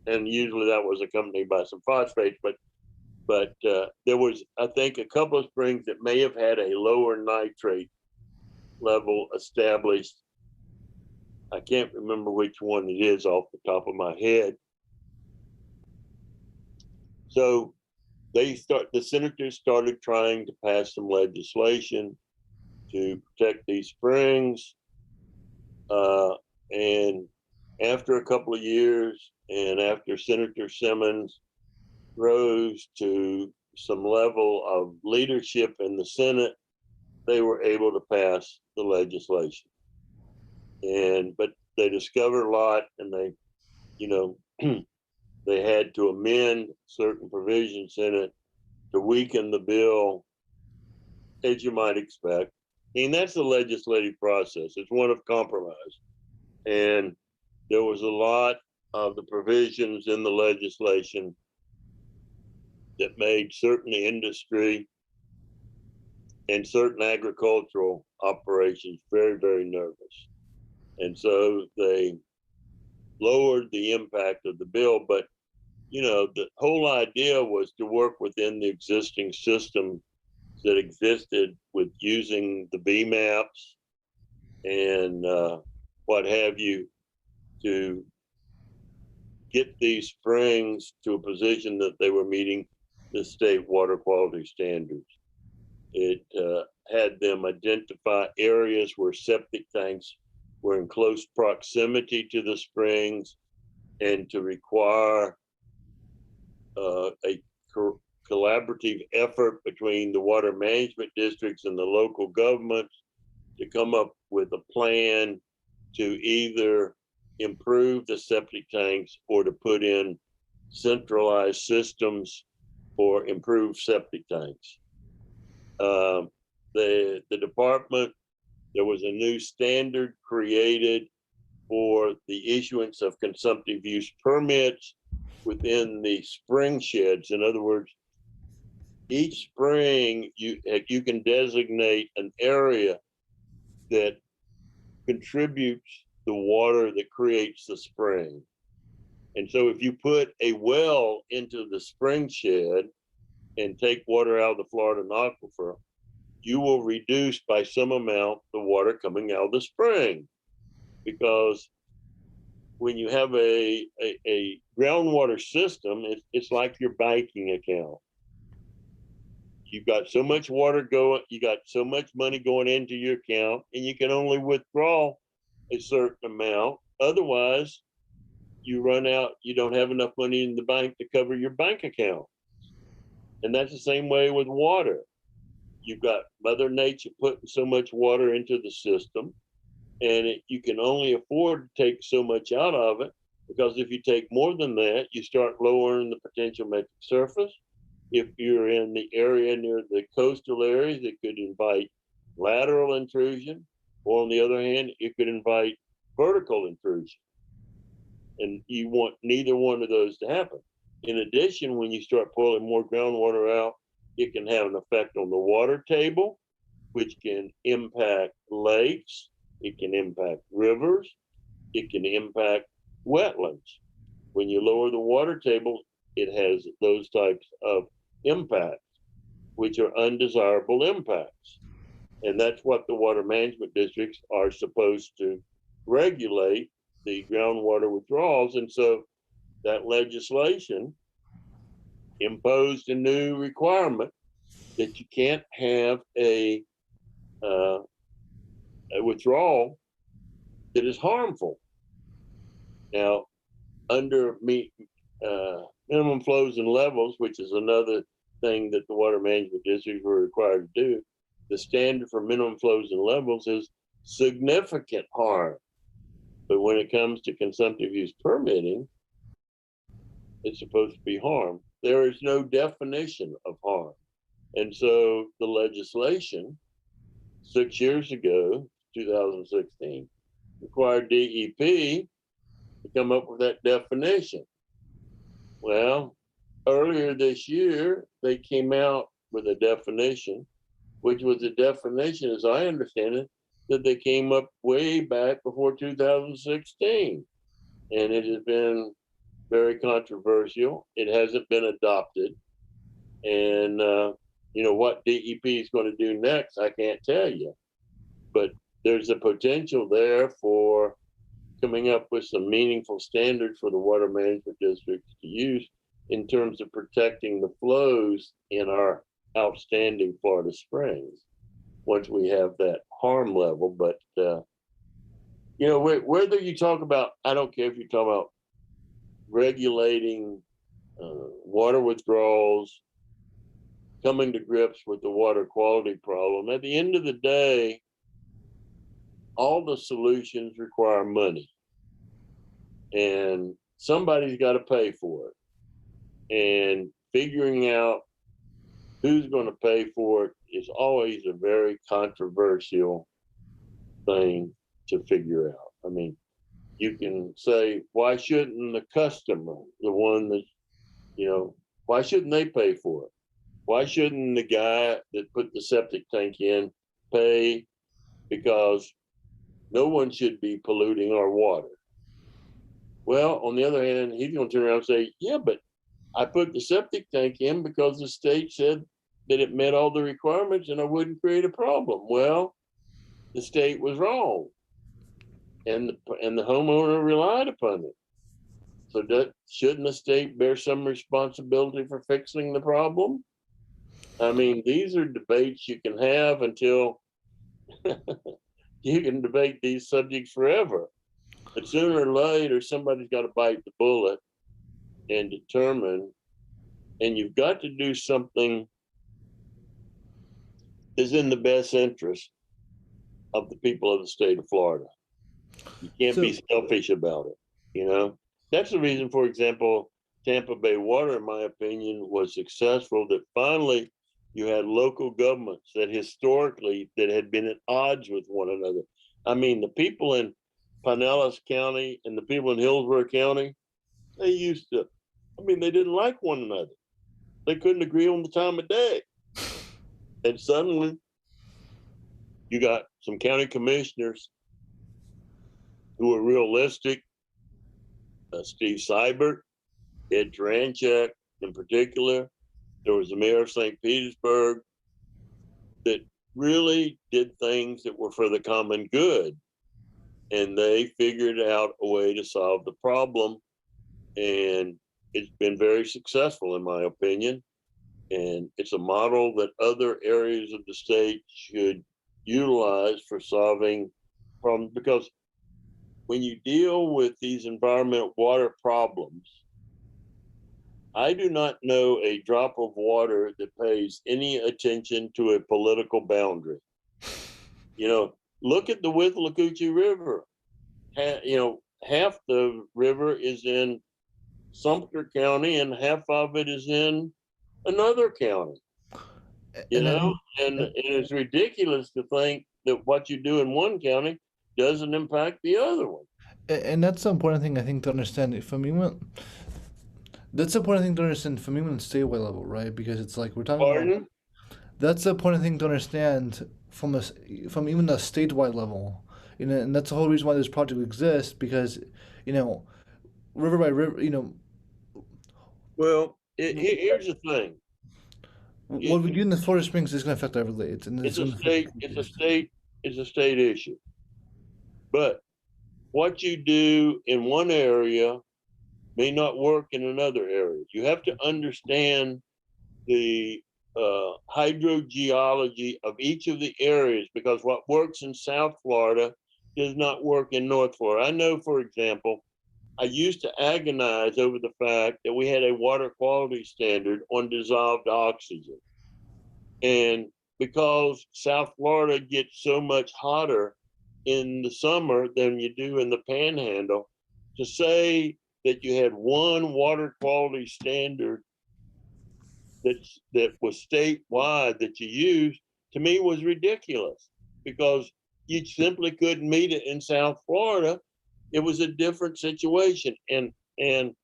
And usually that was accompanied by some phosphates, but there was, I think, a couple of springs that may have had a lower nitrate level established. I can't remember which one it is off the top of my head. So the senators started trying to pass some legislation to protect these springs. And after a couple of years, and after Senator Simmons rose to some level of leadership in the Senate, they were able to pass the legislation. But they discovered a lot, and they, they had to amend certain provisions in it to weaken the bill, as you might expect. That's the legislative process. It's one of compromise. And there was a lot of the provisions in the legislation that made certain industry and certain agricultural operations very, very nervous. And so they lowered the impact of the bill. But, the whole idea was to work within the existing system that existed with using the B maps and what have you to get these springs to a position that they were meeting the state water quality standards. It had them identify areas where septic tanks were in close proximity to the springs, and to require a collaborative effort between the water management districts and the local governments to come up with a plan to either improve the septic tanks or to put in centralized systems for improved septic tanks. The department, there was a new standard created for the issuance of consumptive use permits within the spring sheds. In other words, each spring you can designate an area that contributes the water that creates the spring. And so if you put a well into the spring shed and take water out of the Florida aquifer, you will reduce by some amount the water coming out of the spring. Because when you have a groundwater system, it's like your banking account. You've got so much water going, you got so much money going into your account, and you can only withdraw a certain amount. Otherwise, you run out, you don't have enough money in the bank to cover your bank account. And that's the same way with water. You've got Mother Nature putting so much water into the system, and you can only afford to take so much out of it, because if you take more than that, you start lowering the potential metric surface. If you're in the area near the coastal areas, it could invite lateral intrusion, or on the other hand, it could invite vertical intrusion. And you want neither one of those to happen. In addition, when you start pulling more groundwater out, it can have an effect on the water table, which can impact lakes, it can impact rivers, it can impact wetlands. When you lower the water table, it has those types of impacts, which are undesirable impacts. And that's what the water management districts are supposed to regulate, the groundwater withdrawals. And so that legislation imposed a new requirement that you can't have a withdrawal that is harmful. Now, under minimum flows and levels, which is another thing that the water management districts were required to do, the standard for minimum flows and levels is significant harm. But when it comes to consumptive use permitting, it's supposed to be harm. There is no definition of harm. And so the legislation 6 years ago, 2016, required DEP to come up with that definition. Well, earlier this year, they came out with a definition, which was a definition, as I understand it, that they came up way back before 2016. And it has been very controversial. It hasn't been adopted. And, what DEP is going to do next, I can't tell you. But there's a potential there for coming up with some meaningful standards for the water management districts to use in terms of protecting the flows in our outstanding Florida springs once we have that harm level. But, whether you talk about, I don't care if you talk about regulating water withdrawals, coming to grips with the water quality problem, at the end of the day, all the solutions require money. And somebody's got to pay for it. And figuring out who's going to pay for it is always a very controversial thing to figure out. I mean, you can say, why shouldn't the customer, the one that, why shouldn't they pay for it? Why shouldn't the guy that put the septic tank in pay? Because no one should be polluting our water. Well, on the other hand, he's going to turn around and say, yeah, but I put the septic tank in because the state said that it met all the requirements and I wouldn't create a problem. Well, the state was wrong. And the homeowner relied upon it. So shouldn't the state bear some responsibility for fixing the problem? I mean, these are debates you can have until you can debate these subjects forever. But sooner or later, somebody's got to bite the bullet and determine, and you've got to do something that's in the best interest of the people of the state of Florida. You can't be selfish about it, That's the reason, for example, Tampa Bay Water, in my opinion, was successful, that finally you had local governments that historically that had been at odds with one another. I mean, the people in Pinellas County and the people in Hillsborough County, they didn't like one another. They couldn't agree on the time of day. And suddenly you got some county commissioners who were realistic. Steve Seibert, Ed Tranchak in particular. There was the mayor of St. Petersburg that really did things that were for the common good. And they figured out a way to solve the problem. And it's been very successful, in my opinion. And it's a model that other areas of the state should utilize for solving problems. Because when you deal with these environmental water problems, I do not know a drop of water that pays any attention to a political boundary. Look at the Withlacoochee River. Half the river is in Sumter County and half of it is in another county. And it's ridiculous to think that what you do in one county doesn't impact the other one. And that's the important thing, I think, to understand that's the important thing to understand from even statewide level, right? Because it's like we're talking about. That's the important thing to understand from even a statewide level, and that's the whole reason why this project exists. Because, river by river, Well, here's the thing. What we do in the Florida Springs is going to affect Everglades, and it's a state issue. But what you do in one area may not work in another area. You have to understand the hydrogeology of each of the areas, because what works in South Florida does not work in North Florida. I know, for example, I used to agonize over the fact that we had a water quality standard on dissolved oxygen. And because South Florida gets so much hotter in the summer than you do in the panhandle, to say that you had one water quality standard that was statewide that you used, to me was ridiculous, because you simply couldn't meet it in South Florida. It was a different situation. And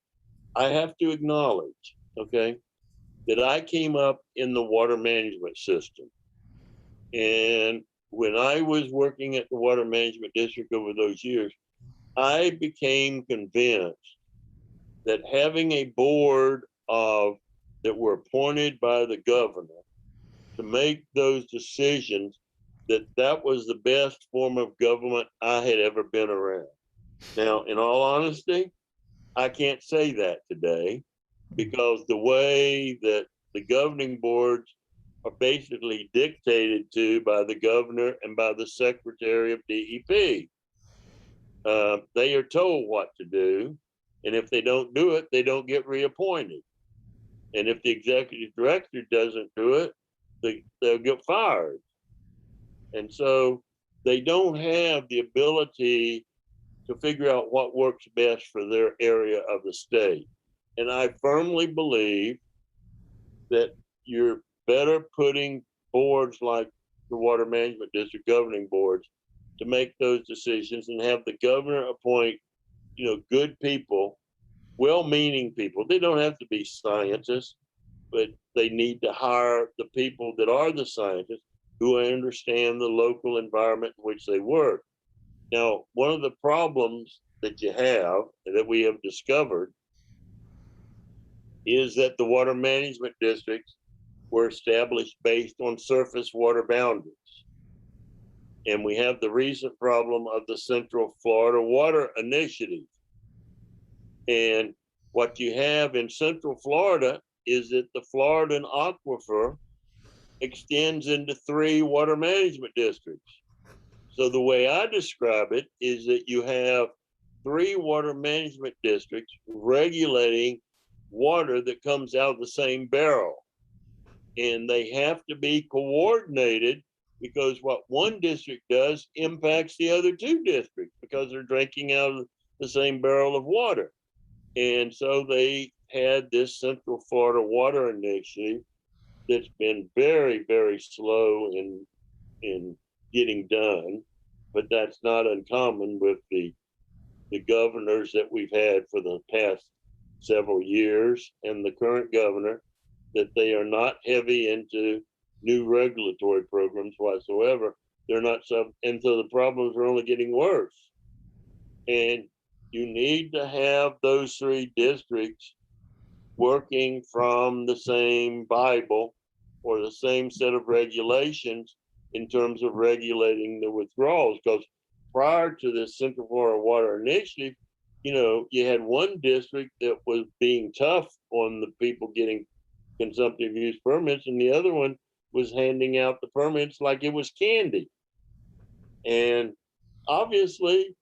I have to acknowledge, okay, that I came up in the water management system. And when I was working at the water management district over those years, I became convinced that having a board of that were appointed by the governor to make those decisions, that was the best form of government I had ever been around. Now, in all honesty, I can't say that today, because the way that the governing boards are basically dictated to by the governor and by the secretary of DEP. They are told what to do, and if they don't do it, they don't get reappointed. And if the executive director doesn't do it, they'll get fired. And so they don't have the ability to figure out what works best for their area of the state. And I firmly believe that you're better putting boards like the Water Management District governing boards to make those decisions, and have the governor appoint, good people, well-meaning people. They don't have to be scientists, but they need to hire the people that are the scientists who understand the local environment in which they work. Now, one of the problems that you have, and that we have discovered, is that the water management districts were established based on surface water boundaries. And we have the recent problem of the Central Florida Water Initiative. And what you have in Central Florida is that the Floridan aquifer extends into 3 water management districts. So the way I describe it is that you have 3 water management districts regulating water that comes out of the same barrel. And they have to be coordinated, because what one district does impacts the other 2 districts, because they're drinking out of the same barrel of water. And so they had this Central Florida Water Initiative that's been very, very slow in getting done, but that's not uncommon with the governors that we've had for the past several years, and the current governor, that they are not heavy into new regulatory programs whatsoever. They're not and so the problems are only getting worse. And you need to have those 3 districts working from the same Bible or the same set of regulations in terms of regulating the withdrawals. Because prior to this Central Florida Water Initiative, you had one district that was being tough on the people getting consumptive use permits, and the other one was handing out the permits like it was candy. And obviously,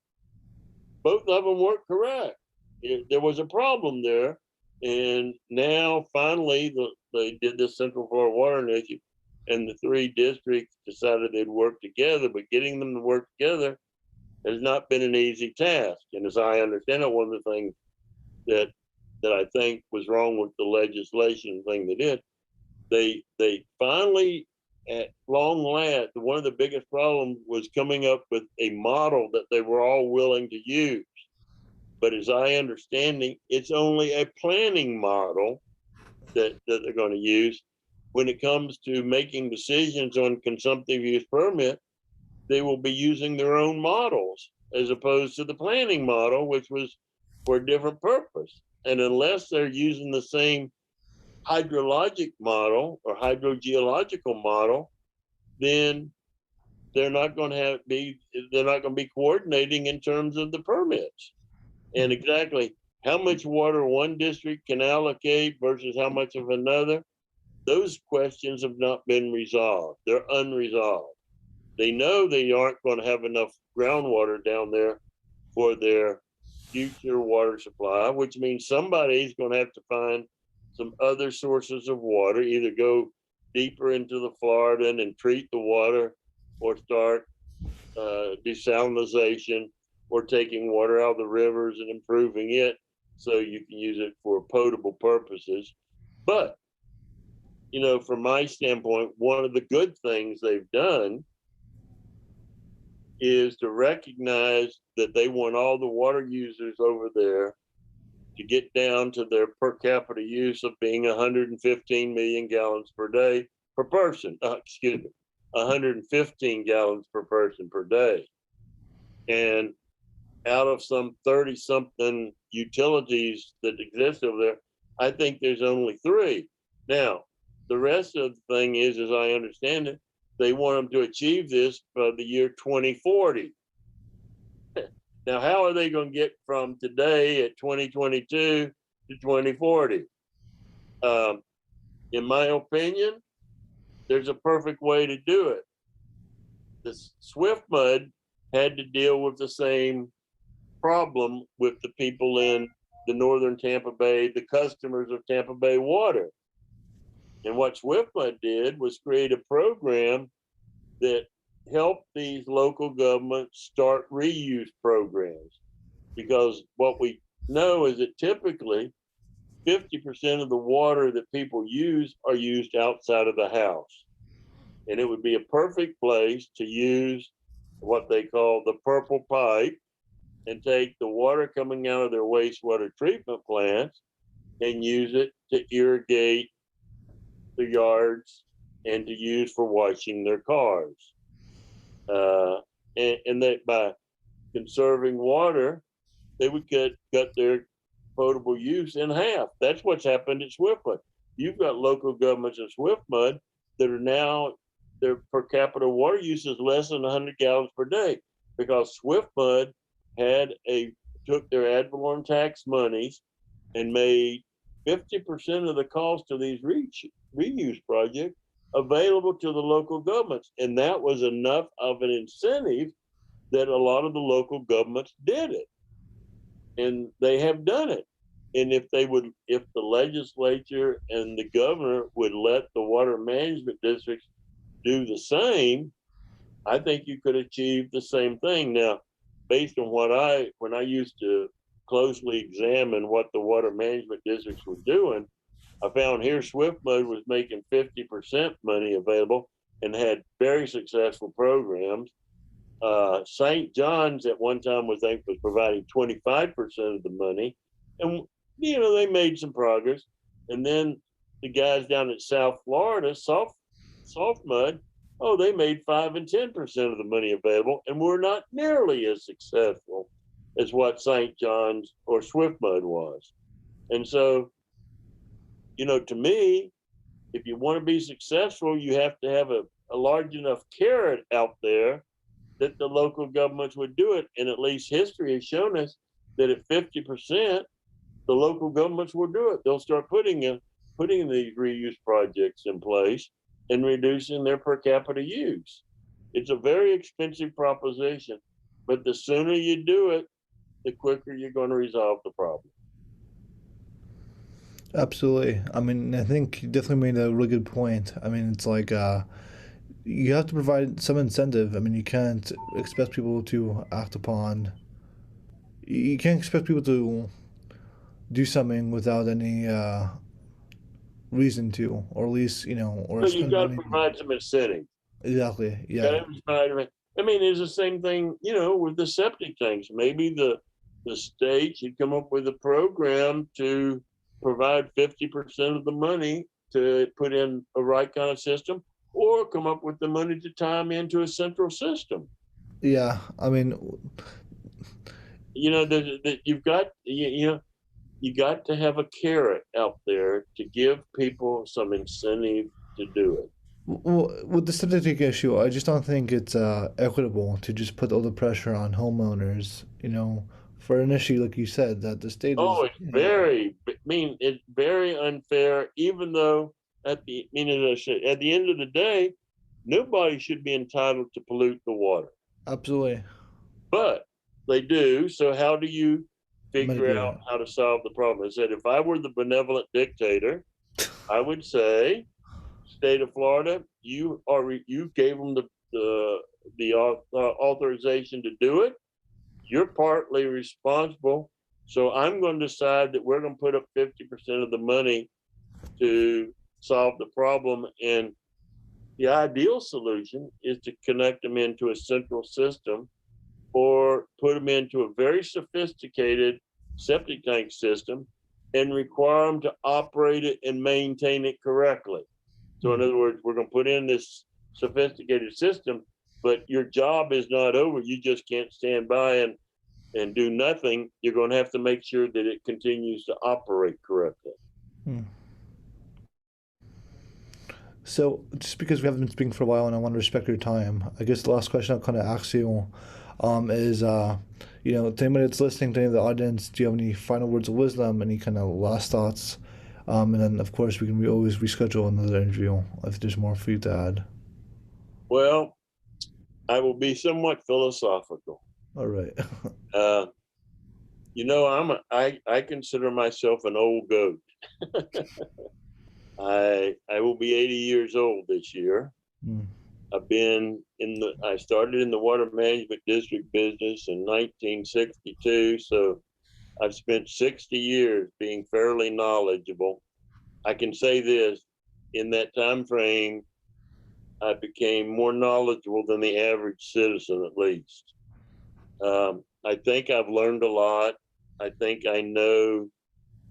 both of them weren't correct. There was a problem there. And now, finally, they did this Central Florida Water Initiative, and the 3 districts decided they'd work together. But getting them to work together has not been an easy task. And as I understand it, one of the things that I think was wrong with the legislation thing they did, they finally, at long last, one of the biggest problems was coming up with a model that they were all willing to use. But as I understand it, it's only a planning model that they're going to use. When it comes to making decisions on consumptive use permit, they will be using their own models as opposed to the planning model, which was for a different purpose. And unless they're using the same hydrologic model or hydrogeological model, then they're not going to be coordinating in terms of the permits. And exactly, how much water one district can allocate versus how much of another, those questions have not been resolved. They're unresolved. They know they aren't going to have enough groundwater down there for their future water supply, which means somebody's going to have to find some other sources of water, either go deeper into the Florida and treat the water, or start desalinization, or taking water out of the rivers and improving it so you can use it for potable purposes. But, from my standpoint, one of the good things they've done is to recognize that they want all the water users over there to get down to their per capita use of being 115 million gallons per day per person. 115 gallons per person per day. And out of some 30 something utilities that exist over there, I think there's only 3. Now, the rest of the thing is, as I understand it, they want them to achieve this by the year 2040. Now, how are they going to get from today at 2022 to 2040? In my opinion, there's a perfect way to do it. The Swift Mud had to deal with the same problem with the people in the northern Tampa Bay, the customers of Tampa Bay water. And what Swift Mud did was create a program that helped these local governments start reuse programs. Because what we know is that typically 50% of the water that people use are used outside of the house. And it would be a perfect place to use what they call the purple pipe and take the water coming out of their wastewater treatment plants and use it to irrigate the yards and to use for washing their cars. And that by conserving water, they would cut their potable use in half. That's what's happened at Swiftmud. You've got local governments in Swiftmud that are now, their per capita water use is less than 100 gallons per day, because Swiftmud took their ad valorem tax monies and made 50% of the cost of these reuse projects available to the local governments. And that was enough of an incentive that a lot of the local governments did it. And they have done it. And if the legislature and the governor would let the water management districts do the same, I think you could achieve the same thing. Now, based on when I used to closely examine what the water management districts were doing, I found here Swiftmud was making 50% money available and had very successful programs. St. John's at one time was providing 25% of the money, and they made some progress. And then the guys down at South Florida, Soft Mud, they made 5 and 10% of the money available, and were not nearly as successful as what St. John's or Swiftmud was. And so, to me, if you want to be successful, you have to have a large enough carrot out there that the local governments would do it. And at least history has shown us that at 50%, the local governments will do it. They'll start putting these reuse projects in place and reducing their per capita use. It's a very expensive proposition, but the sooner you do it, the quicker you're going to resolve the problem. Absolutely. I mean, I think you definitely made a really good point. I mean, it's like you have to provide some incentive. I mean, you can't expect people to act upon. You can't expect people to do something without any reason to, or at least or so you've got to provide some incentive. Exactly. Yeah. I mean, it's the same thing, with the septic tanks. Maybe the state should come up with a program to provide 50% of the money to put in a right kind of system, or come up with the money to tie them into a central system. Yeah, I mean, you've got you got to have a carrot out there to give people some incentive to do it. Well, with the statistic issue, I just don't think it's equitable to just put all the pressure on homeowners, for an issue like you said that the state is, Oh, it's very, I mean, it's very unfair, even though at the, I mean, as I said, at the end of the day, nobody should be entitled to pollute the water, absolutely but they do. So how do you figure mitigate out it. how to solve the problem? I said, if I were the benevolent dictator, I would say, state of Florida, you gave them the authorization to do it. You're partly responsible. So I'm going to decide that we're going to put up 50% of the money to solve the problem. And the ideal solution is to connect them into a central system or put them into a very sophisticated septic tank system and require them to operate it and maintain it correctly. So in other words, we're going to put in this sophisticated system, but your job is not over. You just can't stand by and do nothing. You're going to have to make sure that it continues to operate correctly. Hmm. So, just because we haven't been speaking for a while and I want to respect your time, I guess the last question I'll kind of ask you is, to anybody that's listening, to any of the audience, do you have any final words of wisdom, any kind of last thoughts? And then, of course, we can always reschedule another interview if there's more for you to add. Well, I will be somewhat philosophical. All right. Uh, I consider myself an old goat. I will be 80 years old this year. Mm. I started in the water management district business in 1962. So I've spent 60 years being fairly knowledgeable. I can say this, in that time frame, I became more knowledgeable than the average citizen, at least. I think I've learned a lot. I think I know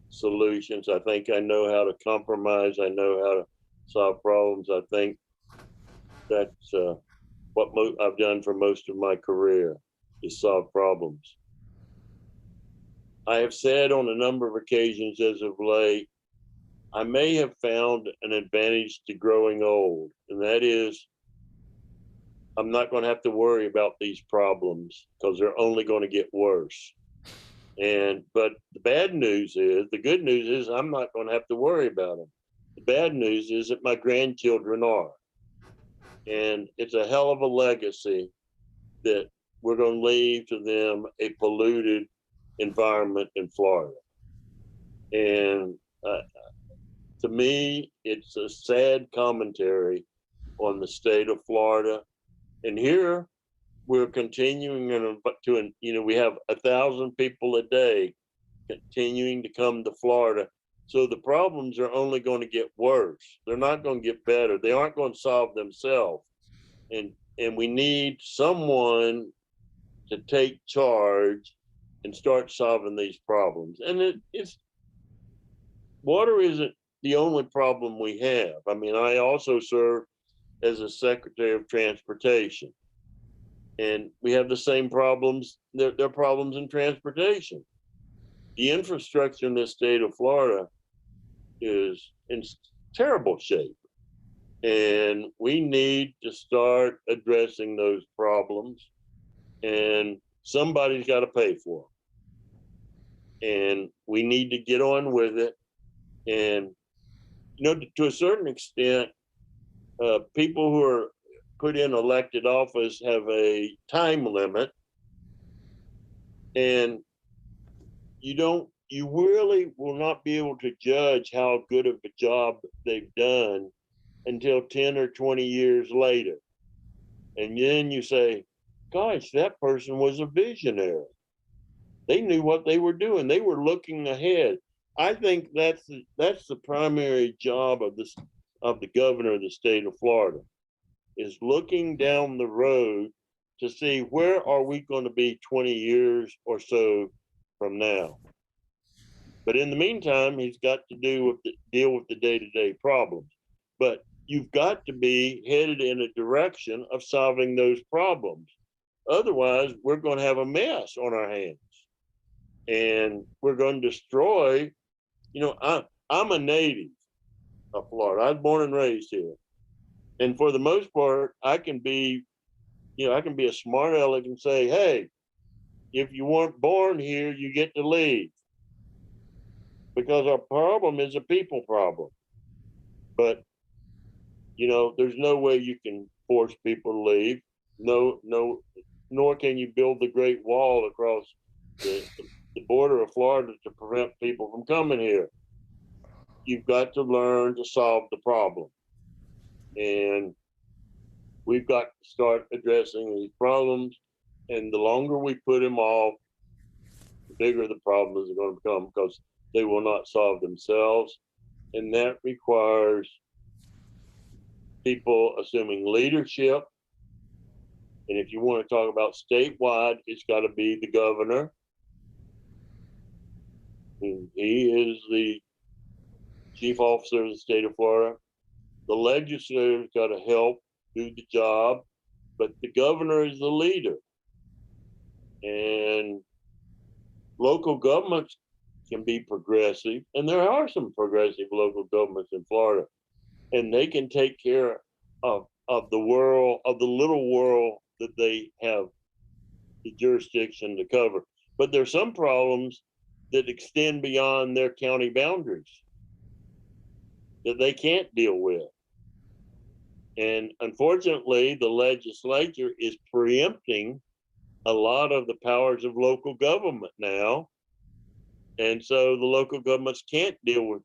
solutions. I think I know how to compromise. I know how to solve problems. I think that's what I've done for most of my career, is solve problems. I have said on a number of occasions as of late, I may have found an advantage to growing old, and that is I'm not going to have to worry about these problems because they're only going to get worse. But the good news is I'm not going to have to worry about them. The bad news is that my grandchildren are. And it's a hell of a legacy that we're going to leave to them, a polluted environment in Florida. And to me, it's a sad commentary on the state of Florida. And here we're continuing we have 1,000 people a day continuing to come to Florida. So the problems are only going to get worse. They're not going to get better. They aren't going to solve themselves. And we need someone to take charge and start solving these problems. And water isn't the only problem we have. I mean, I also serve as a Secretary of Transportation. And we have the same problems. There are problems in transportation. The infrastructure in the state of Florida is in terrible shape. And we need to start addressing those problems. And somebody's got to pay for them. And we need to get on with it. And, to a certain extent, people who are put in elected office have a time limit. And you really will not be able to judge how good of a job they've done until 10 or 20 years later. And then you say, gosh, that person was a visionary. They knew what they were doing. They were looking ahead. I think that's the primary job of the governor of the state of Florida, is looking down the road to see where are we going to be 20 years or so from now. But in the meantime, he's got to deal with the day-to-day problems. But you've got to be headed in a direction of solving those problems. Otherwise, we're going to have a mess on our hands. And we're going to destroy, I'm a native of Florida. I was born and raised here. And for the most part, I can be a smart aleck and say, hey, if you weren't born here, you get to leave. Because our problem is a people problem. But, there's no way you can force people to leave. No, nor can you build the Great Wall across the border of Florida to prevent people from coming here. You've got to learn to solve the problem. And we've got to start addressing these problems. And the longer we put them off, the bigger the problems are going to become, because they will not solve themselves. And that requires people assuming leadership. And if you want to talk about statewide, it's got to be the governor. And he is the chief officer of the state of Florida. The legislature's got to help do the job, but the governor is the leader. And local governments can be progressive, and there are some progressive local governments in Florida, and they can take care of the world, of the little world that they have the jurisdiction to cover. But there's some problems that extend beyond their county boundaries that they can't deal with. And unfortunately, the legislature is preempting a lot of the powers of local government now. And so the local governments can't deal with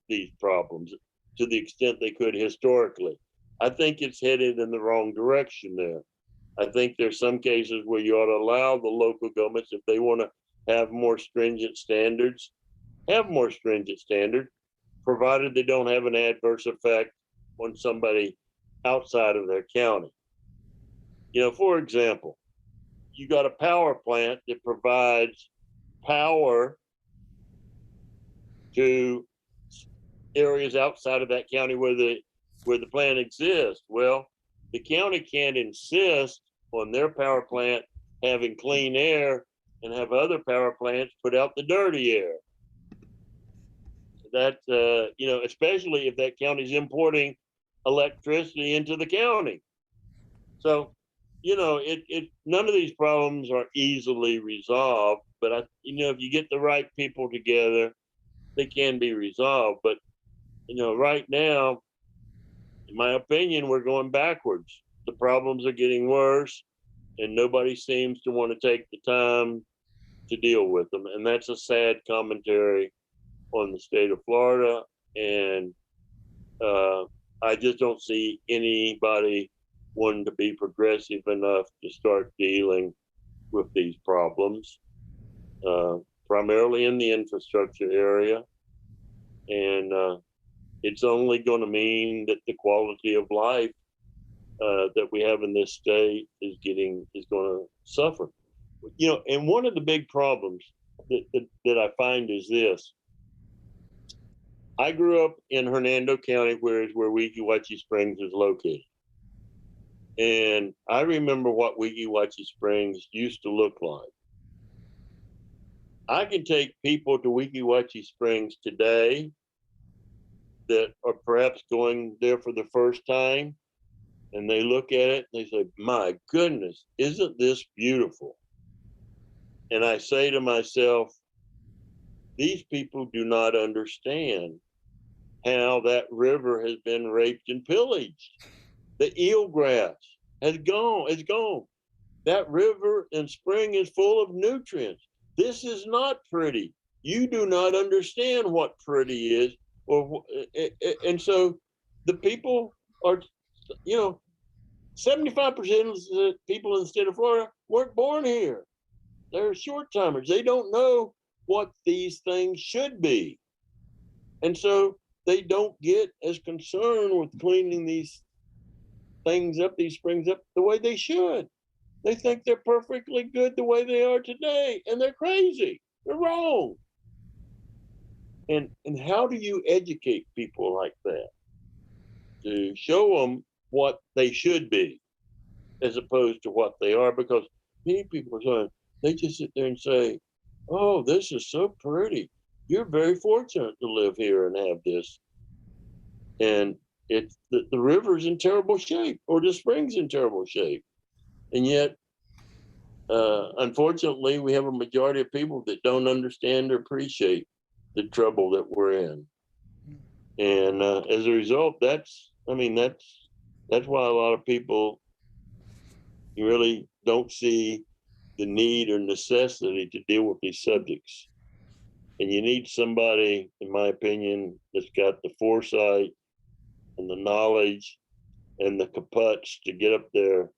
these problems to the extent they could historically. I think it's headed in the wrong direction there. I think there's some cases where you ought to allow the local governments, if they want to have more stringent standards, provided they don't have an adverse effect on somebody outside of their county. For example, you got a power plant that provides power to areas outside of that county where the plant exists. Well, the county can't insist on their power plant having clean air and have other power plants put out the dirty air. That especially if that county is importing electricity into the county. So, none of these problems are easily resolved. But if you get the right people together, they can be resolved. But right now, in my opinion, we're going backwards. The problems are getting worse, and nobody seems to want to take the time to deal with them. And that's a sad commentary on the state of Florida. And I just don't see anybody wanting to be progressive enough to start dealing with these problems, primarily in the infrastructure area. And it's only going to mean that the quality of life that we have in this state is going to suffer. And one of the big problems that I find is this. I grew up in Hernando County, where Weeki Wachee Springs is located. And I remember what Weeki Wachee Springs used to look like. I can take people to Weeki Wachee Springs today that are perhaps going there for the first time, and they look at it and they say, my goodness, isn't this beautiful? And I say to myself, these people do not understand how that river has been raped and pillaged. The eelgrass has gone, it's gone. That river and spring is full of nutrients. This is not pretty. You do not understand what pretty is. And so the people are, 75% of the people in the state of Florida weren't born here. They're short timers. They don't know what these things should be. And so they don't get as concerned with cleaning these things up, these springs up, the way they should. They think they're perfectly good the way they are today, and they're crazy. They're wrong. And how do you educate people like that to show them what they should be as opposed to what they are? Because many people are saying, they just sit there and say, oh, this is so pretty. You're very fortunate to live here and have this. And it's the river's in terrible shape, or the spring's in terrible shape. And yet, unfortunately, we have a majority of people that don't understand or appreciate the trouble that we're in. And as a result, that's why a lot of people really don't see the need or necessity to deal with these subjects. And you need somebody, in my opinion, that's got the foresight and the knowledge and the kaputs to get up there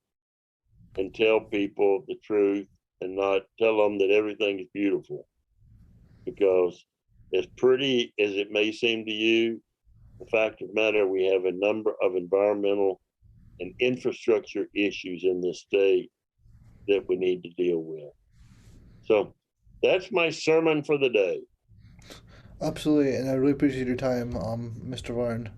and tell people the truth and not tell them that everything is beautiful. Because as pretty as it may seem to you, the fact of the matter, we have a number of environmental and infrastructure issues in this state that we need to deal with. So that's my sermon for the day. Absolutely, and I really appreciate your time, Mr. Varn.